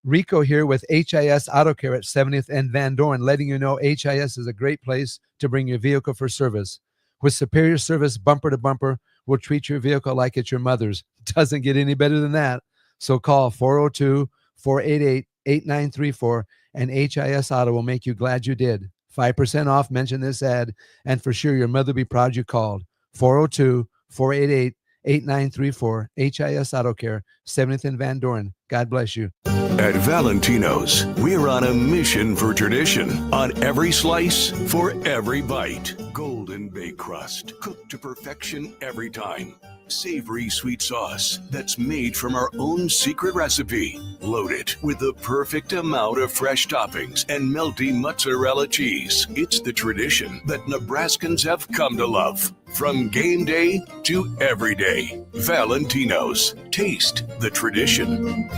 Rico here with HIS Auto Care at 70th and Van Dorn, letting you know HIS is a great place to bring your vehicle for service. With superior service bumper to bumper, we'll treat your vehicle like it's your mother's. Doesn't get any better than that. So call 402-488-8934 and HIS Auto will make you glad you did. 5% off, mention this ad, and for sure your mother will be proud you called. 402-488-8934, HIS Auto Care, 70th and Van Doren. God bless you. At Valentino's, we're on a mission for tradition. On every slice, for every bite. Golden baked crust, cooked to perfection every time. Savory sweet sauce that's made from our own secret recipe. Loaded with the perfect amount of fresh toppings and melty mozzarella cheese. It's the tradition that Nebraskans have come to love. From game day to every day. Valentino's. Taste the tradition.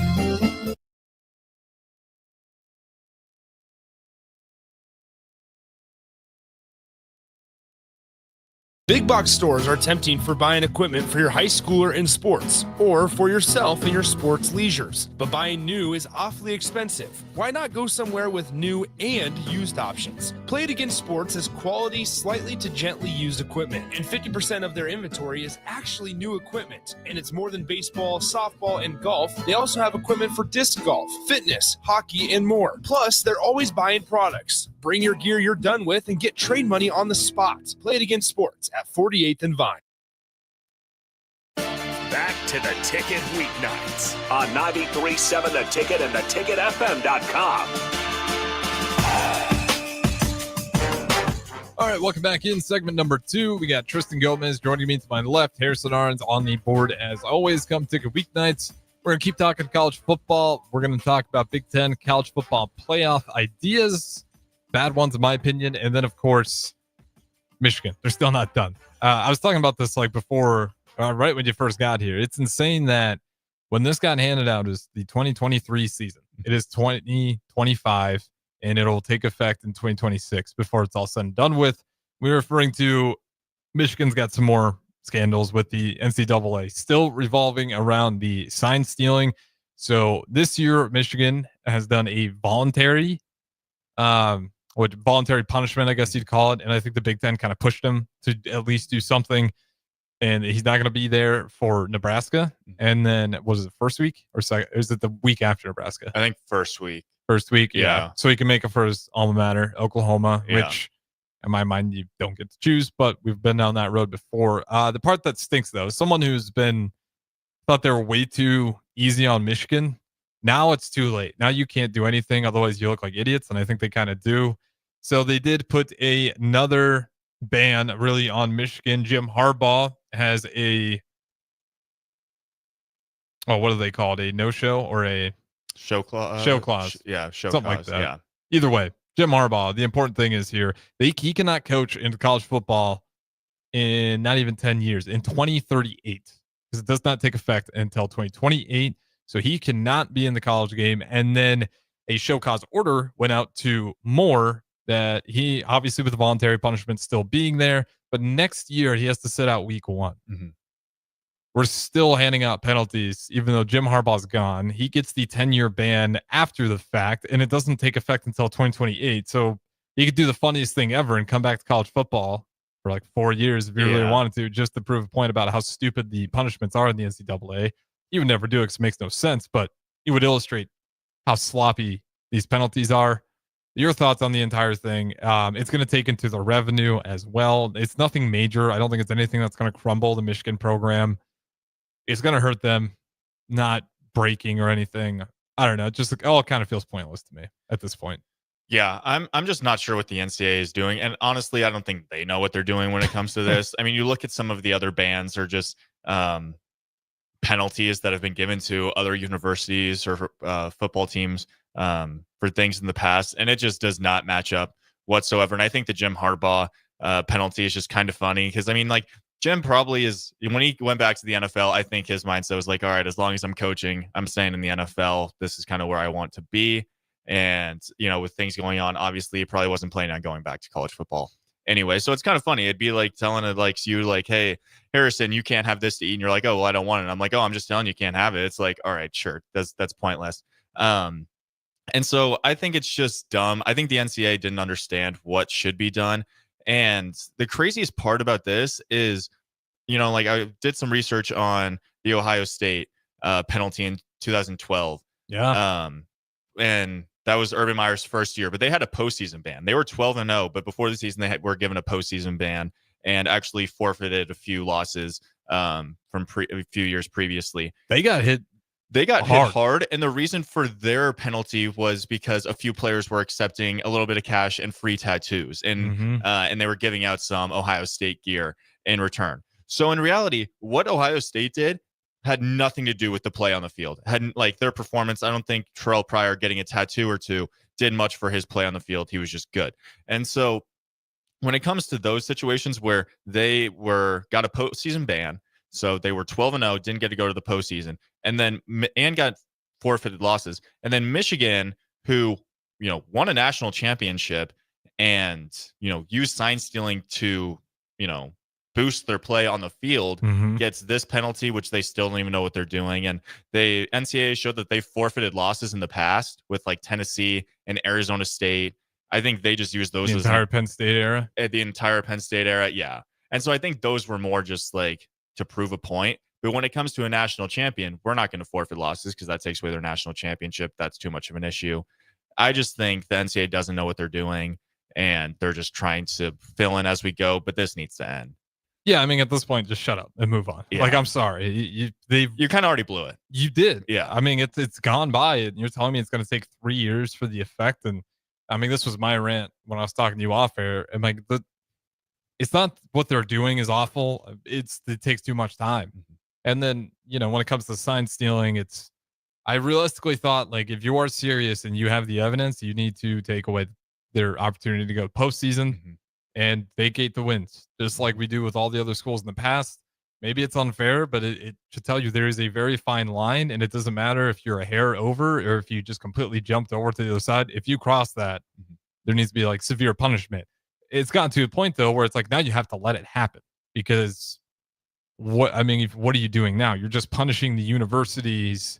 Big box stores are tempting for buying equipment for your high schooler in sports or for yourself in your sports leisures. But buying new is awfully expensive. Why not go somewhere with new and used options? Play It Again Sports has quality, slightly to gently used equipment, and 50% of their inventory is actually new equipment. And it's more than baseball, softball, and golf. They also have equipment for disc golf, fitness, hockey, and more. Plus, they're always buying products. Bring your gear you're done with and get trade money on the spot. Play It Again Sports at 48th and Vine. Back to the Ticket Weeknights on 93.7 The Ticket and theticketfm.com. All right, welcome back in segment number 2. We got Tristan Gomes joining me to my left. Harrison Arens on the board as always. Come Ticket Weeknights. We're going to keep talking college football. We're going to talk about Big Ten college football playoff ideas. Bad ones, in my opinion. And then, of course, Michigan. They're still not done. I was talking about this like before, right when you first got here. It's insane that when this got handed out is the 2023 season. It is 2025, and it'll take effect in 2026 before it's all said and done with. We're referring to Michigan's got some more scandals with the NCAA still revolving around the sign stealing. So this year, Michigan has done a voluntary punishment, I guess you'd call it. And I think the Big Ten kind of pushed him to at least do something. And he's not going to be there for Nebraska. And then was it the first week or second? Is it the week after Nebraska? I think first week. First week, yeah. Yeah. So he can make it for his alma mater, Oklahoma, which in my mind you don't get to choose, but we've been down that road before. The part that stinks though, someone who's thought they were way too easy on Michigan. Now it's too late. Now you can't do anything, otherwise you look like idiots, and I think they kind of do. So they did put another ban really on Michigan. Jim Harbaugh has what do they call it? A no-show or a show clause? Show clause. Show something clause, like that. Yeah. Either way, Jim Harbaugh, the important thing is here, he cannot coach in college football in not even 10 years, in 2038, because it does not take effect until 2028. So he cannot be in the college game. And then a show cause order went out to Moore that he, obviously with the voluntary punishment still being there, but next year he has to sit out week 1. Mm-hmm. We're still handing out penalties, even though Jim Harbaugh's gone. He gets the 10-year ban after the fact, and it doesn't take effect until 2028. So he could do the funniest thing ever and come back to college football for like 4 years if he really wanted to, just to prove a point about how stupid the punishments are in the NCAA. He would never do it because it makes no sense, but he would illustrate how sloppy these penalties are. Your thoughts on the entire thing? It's going to take into the revenue as well. It's nothing major. I don't think it's anything that's going to crumble the Michigan program. It's going to hurt them, not breaking or anything. I don't know. It just all kind of feels pointless to me at this point. Yeah, I'm just not sure what the NCAA is doing. And honestly, I don't think they know what they're doing when it comes to this. I mean, you look at some of the other bans or just penalties that have been given to other universities or football teams for things in the past, and it just does not match up whatsoever. And I think the Jim Harbaugh penalty is just kind of funny because, I mean, like, Jim probably is, when he went back to the NFL, I think his mindset was like, all right, as long as I'm coaching, I'm staying in the NFL. This is kind of where I want to be. And, you know, with things going on, obviously he probably wasn't planning on going back to college football anyway. So it's kind of funny. It'd be like telling it like you, like, hey, Harrison, you can't have this to eat. And you're like, oh, well, I don't want it. And I'm like, oh, I'm just telling you can't have it. It's like, all right, sure. That's pointless. And so I think it's just dumb. I think the NCAA didn't understand what should be done. And the craziest part about this is, you know, like I did some research on the Ohio State penalty in 2012. Yeah. And That was Urban Meyer's first year, but they had a postseason ban. They were 12-0, but before the season, were given a postseason ban and actually forfeited a few losses from a few years previously. They got hit. They got hit hard, and the reason for their penalty was because a few players were accepting a little bit of cash and free tattoos, and they were giving out some Ohio State gear in return. So in reality, what Ohio State did had nothing to do with the play on the field. Hadn't like their performance. I don't think Terrell Pryor getting a tattoo or two did much for his play on the field. He was just good. And so when it comes to those situations where they got a postseason ban, so they were 12-0, didn't get to go to the postseason, and got forfeited losses, and then Michigan, who won a national championship and used sign stealing to boost their play on the field, gets this penalty, which they still don't even know what they're doing. And NCAA showed that they forfeited losses in the past with like Tennessee and Arizona State. I think they just used those the entire Penn State era. The entire Penn State era, yeah. And so I think those were more just like to prove a point. But when it comes to a national champion, we're not going to forfeit losses because that takes away their national championship. That's too much of an issue. I just think the NCAA doesn't know what they're doing, and they're just trying to fill in as we go. But this needs to end. Yeah, I mean, at this point, just shut up and move on. Yeah. Like, I'm sorry. You kind of already blew it. You did. Yeah. I mean, it's gone by, and you're telling me it's going to take 3 years for the effect. And I mean, this was my rant when I was talking to you off air. And like, it's not what they're doing is awful. It takes too much time. And then, when it comes to sign stealing, I realistically thought, like, if you are serious and you have the evidence, you need to take away their opportunity to go postseason and vacate the wins, just like we do with all the other schools in the past. Maybe it's unfair, but it should tell you there is a very fine line, and it doesn't matter if you're a hair over or if you just completely jumped over to the other side. If you cross that, there needs to be like severe punishment. It's gotten to a point though where it's like now you have to let it happen, because what are you doing now? You're just punishing the university's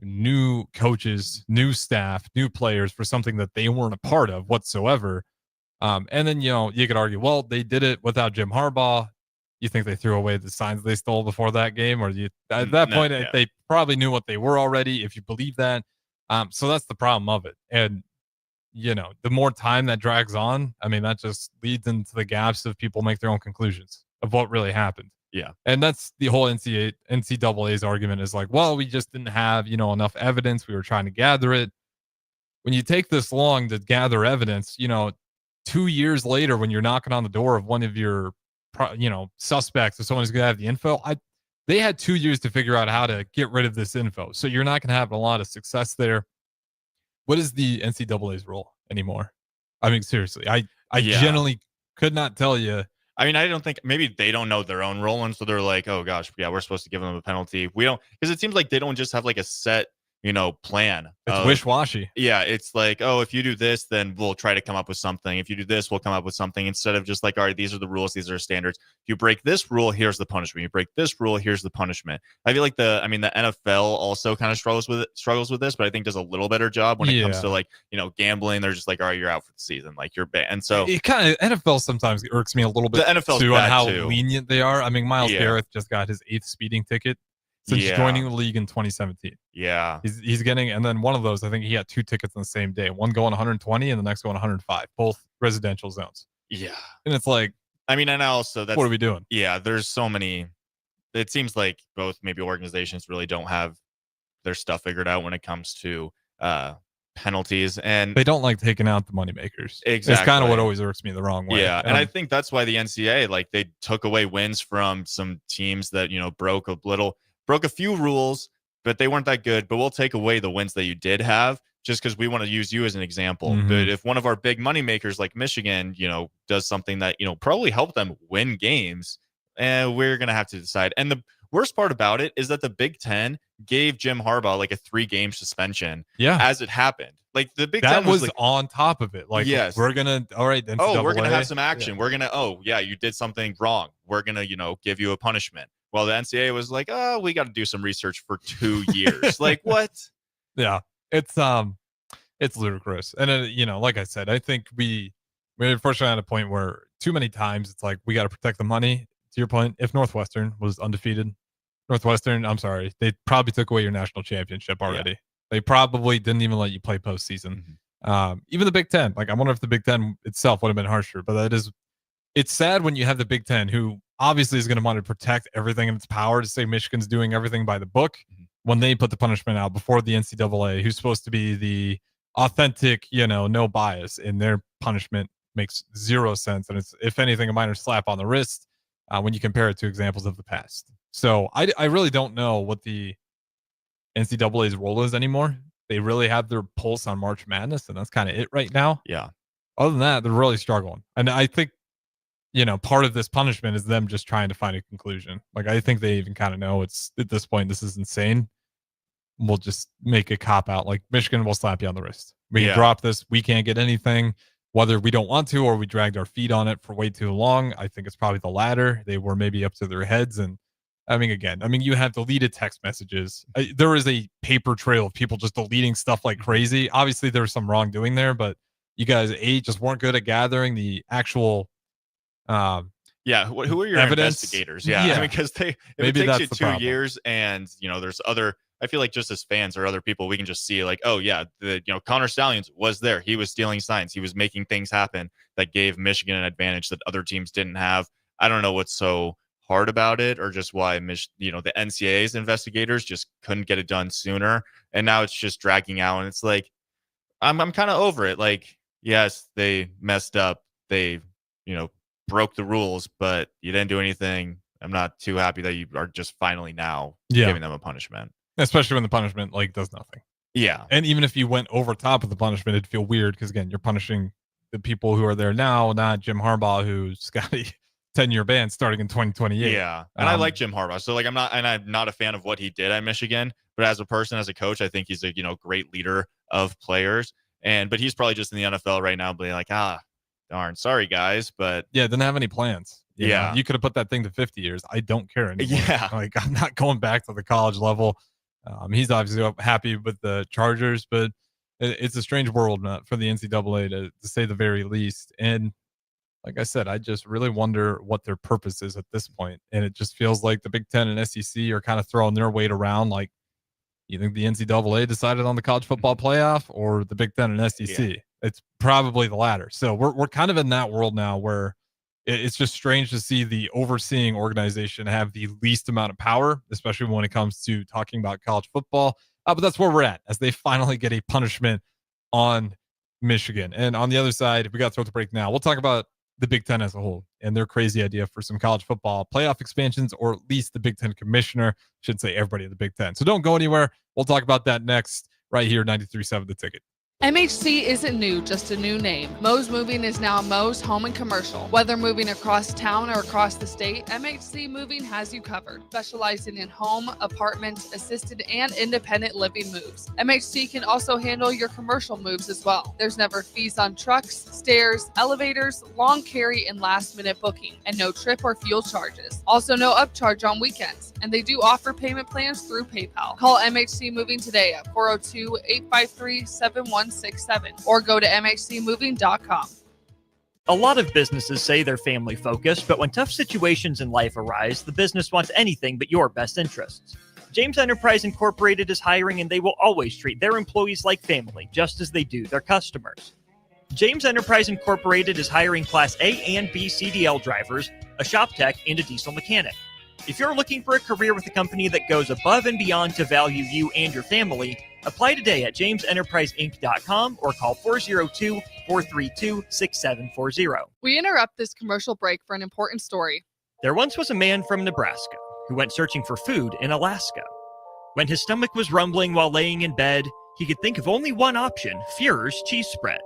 new coaches, new staff, new players for something that they weren't a part of whatsoever. And then, you could argue, well, they did it without Jim Harbaugh. You think they threw away the signs they stole before that game? Or at that point, they probably knew what they were already, if you believe that. So that's the problem of it. And, the more time that drags on, I mean, that just leads into the gaps of people make their own conclusions of what really happened. Yeah. And that's the whole NCAA's argument is like, well, we just didn't have, enough evidence. We were trying to gather it. When you take this long to gather evidence, 2 years later, when you're knocking on the door of one of your, suspects, or someone who's going to have the info, they had 2 years to figure out how to get rid of this info. So you're not going to have a lot of success there. What is the NCAA's role anymore? I mean, seriously, I generally could not tell you. I mean, I don't think maybe they don't know their own role, and so they're like, oh gosh, yeah, we're supposed to give them a penalty. We don't, because it seems like they don't just have like a set plan. It's wish-washy. Yeah, it's like, oh, if you do this, then we'll try to come up with something. If you do this, we'll come up with something, instead of just like, all right, these are the rules, these are standards. If you break this rule, here's the punishment. You break this rule, here's the punishment. I feel like the NFL also kind of struggles with this, but I think does a little better job when it comes to like, gambling. They're just like, all right, you're out for the season, like you're banned. And so it kind of NFL sometimes irks me a little bit. The NFL too, on how lenient they are. I mean, Myles Garrett just got his 8th speeding ticket since joining the league in 2017. Yeah. He's getting, and then one of those, I think he had 2 tickets on the same day. One going 120 and the next going 105, both residential zones. Yeah. And it's like, I mean, and also what are we doing? Yeah. There's so many, it seems like both maybe organizations really don't have their stuff figured out when it comes to penalties, and they don't like taking out the moneymakers. Exactly. It's kind of what always irks me the wrong way. Yeah. And I think that's why the NCAA, like they took away wins from some teams that, broke a few rules, but they weren't that good. But we'll take away the wins that you did have just because we want to use you as an example. But if one of our big money makers like Michigan, does something that, probably helped them win games, we're going to have to decide. And the worst part about it is that the Big Ten gave Jim Harbaugh like a 3-game suspension as it happened. Like the Big Ten was like, on top of it. Like, yes, we're going to, all right, NCAA, we're going to have some action. Yeah. We're going to, you did something wrong. We're going to, give you a punishment. Well, the NCAA was like, oh, we got to do some research for 2 years. Like, what? Yeah, it's ludicrous. And, like I said, I think we're unfortunately at a point where too many times it's like, we got to protect the money. To your point, if Northwestern was undefeated, I'm sorry, they probably took away your national championship already. Yeah. They probably didn't even let you play postseason. Even the Big Ten. Like, I wonder if the Big Ten itself would have been harsher, but it's sad when you have the Big Ten, who obviously is going to want to protect everything in its power, to say Michigan's doing everything by the book, when they put the punishment out before the NCAA, who's supposed to be the authentic, no bias, and their punishment makes zero sense. And it's, if anything, a minor slap on the wrist when you compare it to examples of the past. So I really don't know what the NCAA's role is anymore. They really have their pulse on March Madness, and that's kind of it right now. Yeah. Other than that, they're really struggling. And I think, part of this punishment is them just trying to find a conclusion. Like, I think they even kind of know it's, at this point, this is insane. We'll just make a cop out. Like, Michigan will slap you on the wrist. We can drop this. We can't get anything, whether we don't want to or we dragged our feet on it for way too long. I think it's probably the latter. They were maybe up to their heads. And you have deleted text messages. There is a paper trail of people just deleting stuff like crazy. Obviously, there was some wrongdoing there, but you guys, just weren't good at gathering the actual who are your evidence? Investigators? Yeah. Because if it takes you 2 years and, there's other, I feel like just as fans or other people, we can just see like, oh yeah, Connor Stallions was there. He was stealing signs. He was making things happen that gave Michigan an advantage that other teams didn't have. I don't know what's so hard about it, or just why the NCAA's investigators just couldn't get it done sooner, and now it's just dragging out. And it's like, I'm kind of over it. Like, yes, they messed up. They broke the rules, but you didn't do anything. I'm not too happy that you are just finally now giving them a punishment, especially when the punishment does nothing. Yeah. And even if you went over top of the punishment, it'd feel weird because, again, you're punishing the people who are there now, not Jim Harbaugh, who's got a 10-year ban starting in 2028. Yeah. And I like Jim Harbaugh. So I'm not a fan of what he did at Michigan, but as a person, as a coach, I think he's a, great leader of players. But he's probably just in the NFL right now being like, darn, sorry guys. But didn't have any plans. You know, you could have put that thing to 50 years. I don't care anymore. Yeah. Like, I'm not going back to the college level. He's obviously happy with the Chargers, but it's a strange world for the NCAA to say the very least. And like I said, I just really wonder what their purpose is at this point. And it just feels like the Big Ten and SEC are kind of throwing their weight around. Like, you think the NCAA decided on the college football playoff, or the Big Ten and SEC? Yeah. It's probably the latter. So we're kind of in that world now where it's just strange to see the overseeing organization have the least amount of power, especially when it comes to talking about college football. But that's where we're at, as they finally get a punishment on Michigan. And on the other side, we got to throw the break now. We'll talk about the Big Ten as a whole and their crazy idea for some college football playoff expansions, or at least the Big Ten commissioner, should say everybody in the Big Ten. So don't go anywhere. We'll talk about that next, right here, 93.7 The Ticket. MHC isn't new, just a new name. Moe's Moving is now Moe's Home and Commercial. Whether moving across town or across the state, MHC Moving has you covered, specializing in home, apartment, assisted, and independent living moves. MHC can also handle your commercial moves as well. There's never fees on trucks, stairs, elevators, long carry, and last-minute booking, and no trip or fuel charges. Also, no upcharge on weekends, and they do offer payment plans through PayPal. Call MHC Moving today at 402-853-7167 or go to mhcmoving.com. A lot of businesses say they're family focused, but when tough situations in life arise, the business wants anything but your best interests. James Enterprise Incorporated is hiring, and they will always treat their employees like family, just as they do their customers. James Enterprise Incorporated is hiring Class A and B CDL drivers, a shop tech, and a diesel mechanic. If you're looking for a career with a company that goes above and beyond to value you and your family, apply today at jamesenterpriseinc.com or call 402-432-6740. We interrupt this commercial break for an important story. There once was a man from Nebraska who went searching for food in Alaska. When his stomach was rumbling while laying in bed, he could think of only one option, Fuhrer's cheese spread.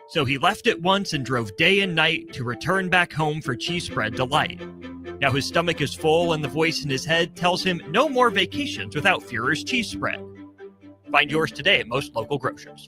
So he left it once and drove day and night to return back home for cheese spread delight. Now his stomach is full and the voice in his head tells him no more vacations without Fuhrer's cheese spread. Find yours today at most local grocers.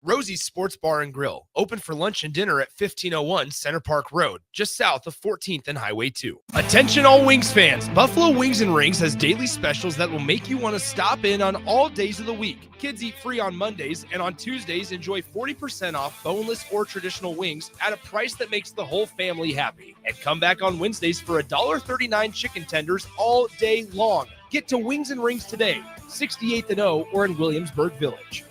Rosie's Sports Bar and Grill, open for lunch and dinner at 1501 Center Park Road, just south of 14th and Highway 2. Attention all Wings fans, Buffalo Wings and Rings has daily specials that will make you want to stop in on all days of the week. Kids eat free on Mondays, and on Tuesdays enjoy 40% off boneless or traditional wings at a price that makes the whole family happy. And come back on Wednesdays for $1.39 chicken tenders all day long. Get to Wings and Rings today, 68th and O, or in Williamsburg Village.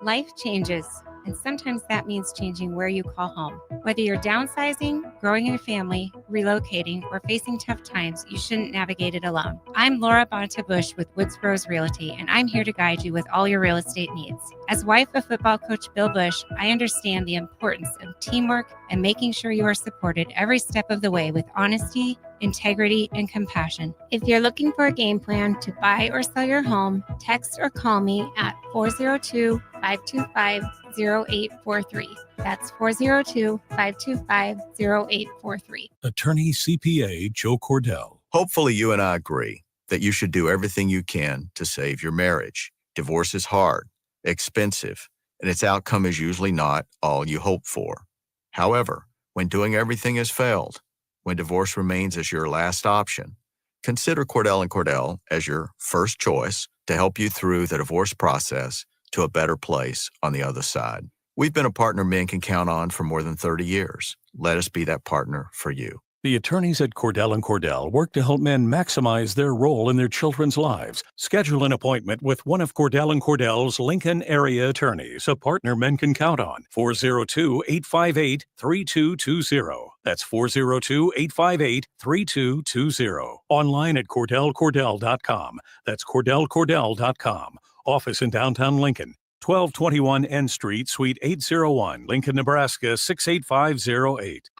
Life changes, and sometimes that means changing where you call home. Whether you're downsizing, growing a family, relocating, or facing tough times, you shouldn't navigate it alone. I'm Laura Bonta Bush with Woods Bros Realty, and I'm here to guide you with all your real estate needs. As wife of football coach Bill Bush, I understand the importance of teamwork and making sure you are supported every step of the way with honesty, integrity, and compassion. If you're looking for a game plan to buy or sell your home, text or call me at 402-525-0843. That's 402-525-0843. Attorney CPA Joe Cordell. Hopefully, you and I agree that you should do everything you can to save your marriage. Divorce is hard, expensive, and its outcome is usually not all you hope for. However, when doing everything has failed, when divorce remains as your last option, consider Cordell & Cordell as your first choice to help you through the divorce process to a better place on the other side. We've been a partner men can count on for more than 30 years. Let us be that partner for you. The attorneys at Cordell & Cordell work to help men maximize their role in their children's lives. Schedule an appointment with one of Cordell & Cordell's Lincoln area attorneys, a partner men can count on. 402-858-3220. That's 402-858-3220. Online at CordellCordell.com. That's CordellCordell.com. Office in downtown Lincoln. 1221 N Street, Suite 801, Lincoln, Nebraska 68508.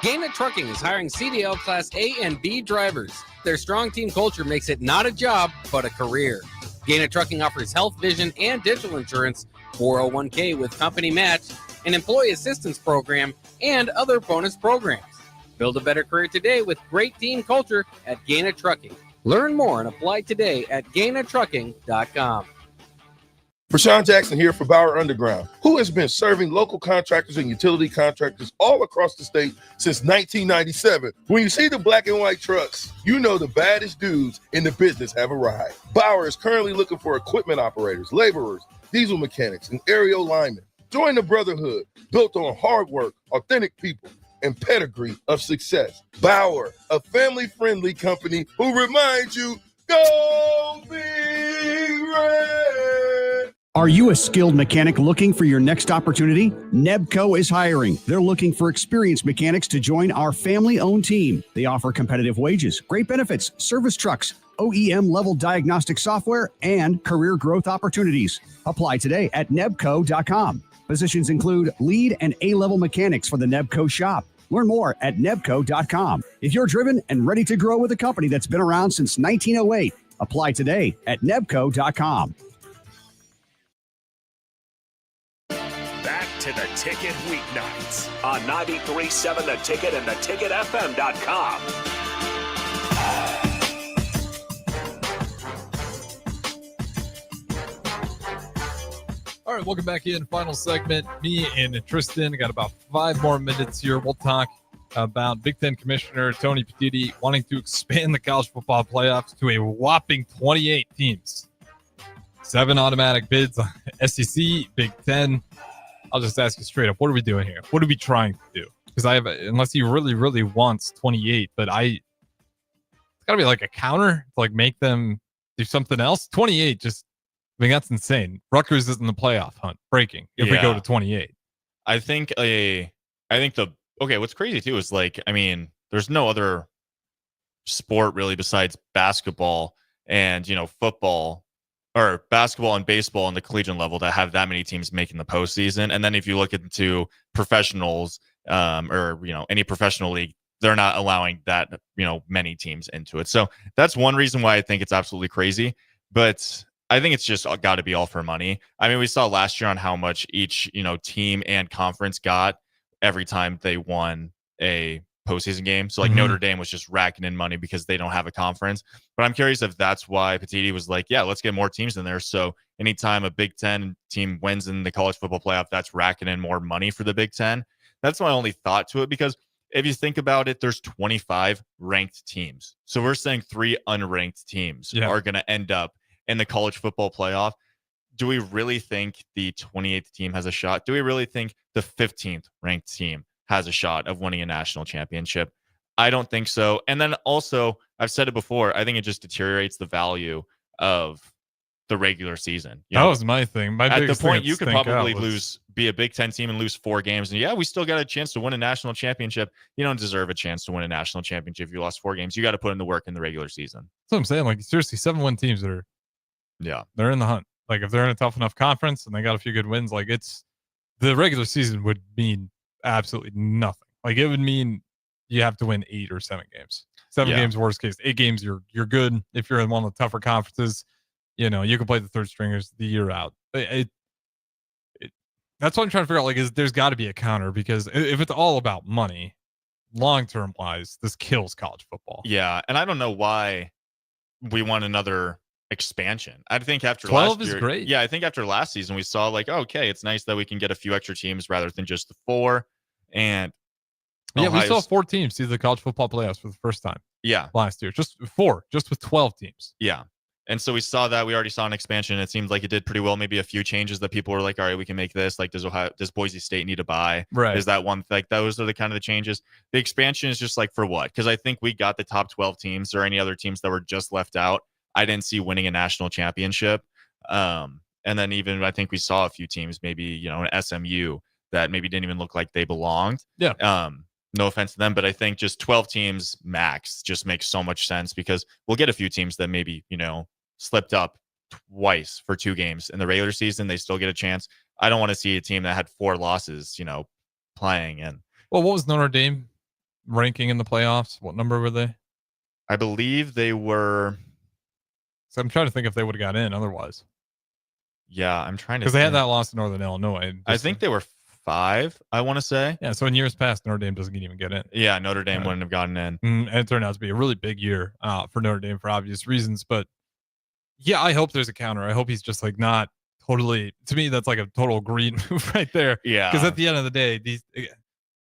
Gaina Trucking is hiring CDL Class A and B drivers. Their strong team culture makes it not a job, but a career. Gaina Trucking offers health, vision, and dental insurance, 401k with company match, an employee assistance program, and other bonus programs. Build a better career today with great team culture at Gaina Trucking. Learn more and apply today at GainaTrucking.com. Rashawn Jackson here for Bauer Underground, who has been serving local contractors and utility contractors all across the state since 1997. When you see the black and white trucks, you know the baddest dudes in the business have arrived. Bauer is currently looking for equipment operators, laborers, diesel mechanics, and aerial linemen. Join the brotherhood built on hard work, authentic people, and pedigree of success. Bauer, a family-friendly company who reminds you, go Big Red! Are you a skilled mechanic looking for your next opportunity? Nebco is hiring. They're looking for experienced mechanics to join our family-owned team. They offer competitive wages, great benefits, service trucks, OEM-level diagnostic software, and career growth opportunities. Apply today at nebco.com. Positions include lead and A-level mechanics for the Nebco shop. Learn more at nebco.com. If you're driven and ready to grow with a company that's been around since 1908, apply today at nebco.com. Back to the Ticket Weeknights on 93.7 The Ticket and theticketfm.com. All right, welcome back in. Final segment. Me and Tristan got about 5 more minutes here. We'll talk about Big Ten Commissioner Tony Petitti wanting to expand the college football playoffs to a whopping 28 teams. 7 automatic bids on SEC, Big Ten. I'll just ask you straight up, what are we doing here? What are we trying to do? Because unless he really, really wants 28, but it's got to be like a counter to like make them do something else. 28 just, I mean, that's insane. Rutgers is in the playoff hunt, breaking if we go to 28. What's crazy too is like, I mean, there's no other sport really besides basketball and, football or basketball and baseball on the collegiate level that have that many teams making the postseason. And then if you look into professionals or any professional league, they're not allowing that, many teams into it. So that's one reason why I think it's absolutely crazy. But I think it's just got to be all for money. I mean, we saw last year on how much each, team and conference got every time they won a postseason game. So like Notre Dame was just racking in money because they don't have a conference. But I'm curious if that's why Petitti was like, yeah, let's get more teams in there. So anytime a Big Ten team wins in the college football playoff, that's racking in more money for the Big Ten. That's my only thought to it, because if you think about it, there's 25 ranked teams. So we're saying 3 unranked teams are going to end up in the college football playoff. Do we really think the 28th team has a shot? Do we really think the 15th ranked team has a shot of winning a national championship? I don't think so. And then also, I've said it before, I think it just deteriorates the value of the regular season. You That know, was my thing. My at the biggest point thing you that could stink probably out was- be a Big Ten team and lose 4 games, and yeah, we still got a chance to win a national championship. You don't deserve a chance to win a national championship if you lost 4 games. You got to put in the work in the regular season. That's what I'm saying. Like, seriously, 7-win teams that are, yeah, they're in the hunt. Like, if they're in a tough enough conference and they got a few good wins, like, it's the regular season would mean absolutely nothing. Like, it would mean you have to win 8 or 7 games. 7 games, worst case. 8 games, you're good. If you're in one of the tougher conferences, you know, you can play the third stringers the year out. That's what I'm trying to figure out. Like, there's got to be a counter, because if it's all about money, long-term wise, this kills college football. Yeah, and I don't know why we want another expansion. I think after 12 last is year, great. Yeah, I think after last season we saw like, okay, it's nice that we can get a few extra teams rather than just the 4. And yeah, we saw Ohio's- 4 teams see the college football playoffs for the first time. Yeah, last year, just 4, just with 12 teams. Yeah. And so we saw that. We already saw an expansion. It seemed like it did pretty well. Maybe a few changes that people were like, all right, we can make this. Like, does Boise State need to buy? Right. Is that one? Like, those are the kind of the changes. The expansion is just like, for what? Because I think we got the top 12 teams, or any other teams that were just left out. I didn't see winning a national championship. And then even I think we saw a few teams, maybe, you know, an SMU that maybe didn't even look like they belonged. Yeah. No offense to them, but I think just 12 teams max just makes so much sense, because we'll get a few teams that maybe, you know, slipped up twice for 2 games in the regular season. They still get a chance. I don't want to see a team that had 4 losses, you know, playing. And well, what was Notre Dame ranking in the playoffs? What number were they? I believe they were. So I'm trying to think if they would have got in otherwise. Yeah, I'm trying to, because they had that loss to Northern Illinois. I think they were 5, I want to say. Yeah, so in years past, Notre Dame doesn't even get in. Yeah, Notre Dame wouldn't have gotten in. And it turned out to be a really big year for Notre Dame for obvious reasons. But yeah, I hope there's a counter. I hope he's just like not totally. To me, that's like a total greed move right there. Yeah. Because at the end of the day,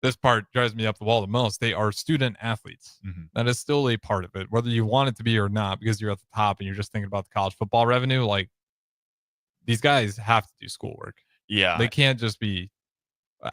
this part drives me up the wall the most. They are student athletes. Mm-hmm. That is still a part of it, whether you want it to be or not, because you're at the top and you're just thinking about the college football revenue. Like, these guys have to do schoolwork. Yeah. They can't just be.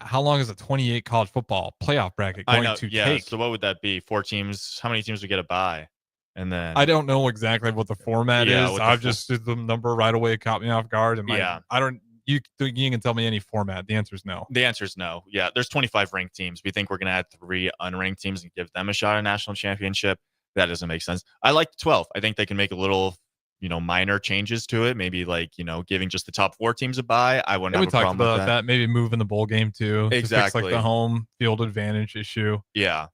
How long is a 28 college football playoff bracket going to take? So what would that be? 4 teams. How many teams would get a bye? And then I don't know exactly what the format is. I've just did the number right away. It caught me off guard. And I don't. You can tell me any format. The answer is no. The answer is no. Yeah, there's 25 ranked teams. We think we're going to add 3 unranked teams and give them a shot at a national championship. That doesn't make sense. I like 12. I think they can make a little, you know, minor changes to it. Maybe like, you know, giving just the top 4 teams a bye. I wouldn't have a problem with that. That. Maybe moving the bowl game too. Exactly. To fix like the home field advantage issue. Yeah.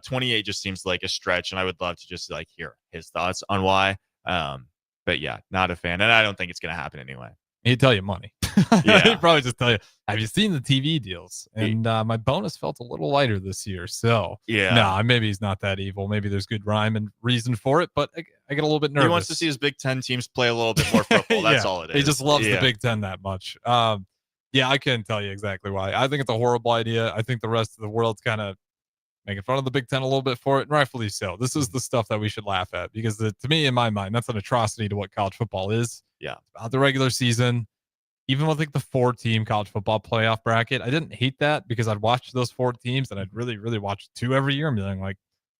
28 just seems like a stretch, and I would love to just like hear his thoughts on why. But yeah, not a fan, and I don't think it's going to happen anyway. He'd tell you money. Yeah. He'd probably just tell you, have you seen the TV deals? And my bonus felt a little lighter this year. So no, maybe he's not that evil. Maybe there's good rhyme and reason for it, but I get a little bit nervous. He wants to see his Big Ten teams play a little bit more football. That's all it is. He just loves the Big Ten that much. Yeah, I can't tell you exactly why. I think it's a horrible idea. I think the rest of the world's kind of making fun of the Big Ten a little bit for it, and rightfully so. This is the stuff that we should laugh at, because to me, in my mind, that's an atrocity to what college football is. Yeah. It's about the regular season. Even with like the 4-team college football playoff bracket, I didn't hate that, because I'd watch those 4 teams and I'd really, really watch 2 every year and being like,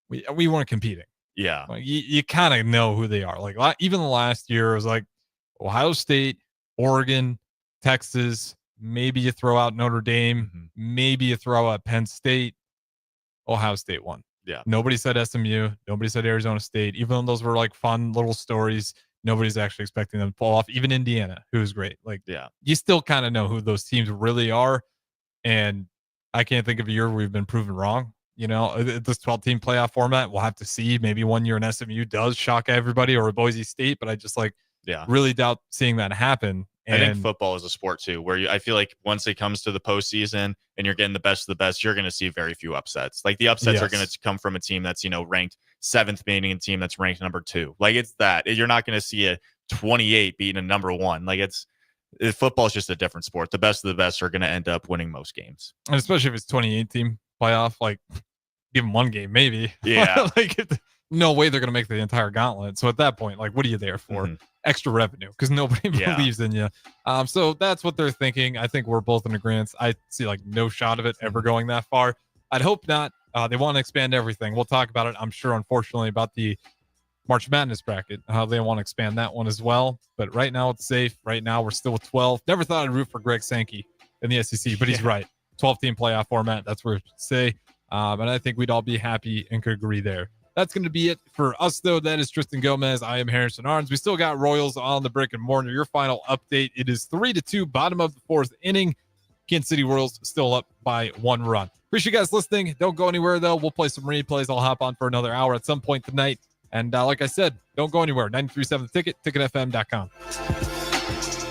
we weren't competing. Yeah. Like, you kind of know who they are. Like even the last year, it was like Ohio State, Oregon, Texas. Maybe you throw out Notre Dame. Maybe you throw out Penn State. Ohio State won. Yeah. Nobody said SMU. Nobody said Arizona State. Even though those were like fun little stories, nobody's actually expecting them to fall off. Even Indiana, who was great. Like, yeah, you still kind of know who those teams really are. And I can't think of a year where we've been proven wrong. You know, this 12-team playoff format, we'll have to see. Maybe one year an SMU does shock everybody, or a Boise State, but I just really doubt seeing that happen. I think football is a sport too, where I feel like once it comes to the postseason and you're getting the best of the best, you're going to see very few upsets. Like, the upsets are going to come from a team that's, you know, ranked 7th, beating a team that's ranked number 2. Like, it's that. You're not going to see a 28 beating a number 1. Like, football is just a different sport. The best of the best are going to end up winning most games. And especially if it's 28-team playoff, like, give them 1 game, maybe. Yeah. No way they're going to make the entire gauntlet. So at that point, like, what are you there for? Extra revenue, because nobody believes in you. So that's what they're thinking. I think we're both in agreement. I see like no shot of it ever going that far. I'd hope not. They want to expand everything. We'll talk about it, I'm sure, unfortunately, about the March Madness bracket, how they want to expand that one as well. But right now it's safe. Right now we're still with 12. Never thought I'd root for Greg Sankey in the SEC, but he's right. 12-team playoff format. That's where to say. And I think we'd all be happy and could agree there. That's going to be it for us, though. That is Tristan Gomez. I am Harrison Arns. We still got Royals on the brick and mortar. Your final update. It is 3-2, bottom of the fourth inning. Kansas City Royals still up by 1 run. Appreciate you guys listening. Don't go anywhere, though. We'll play some replays. I'll hop on for another hour at some point tonight. And like I said, don't go anywhere. 93.7 The Ticket, ticketfm.com.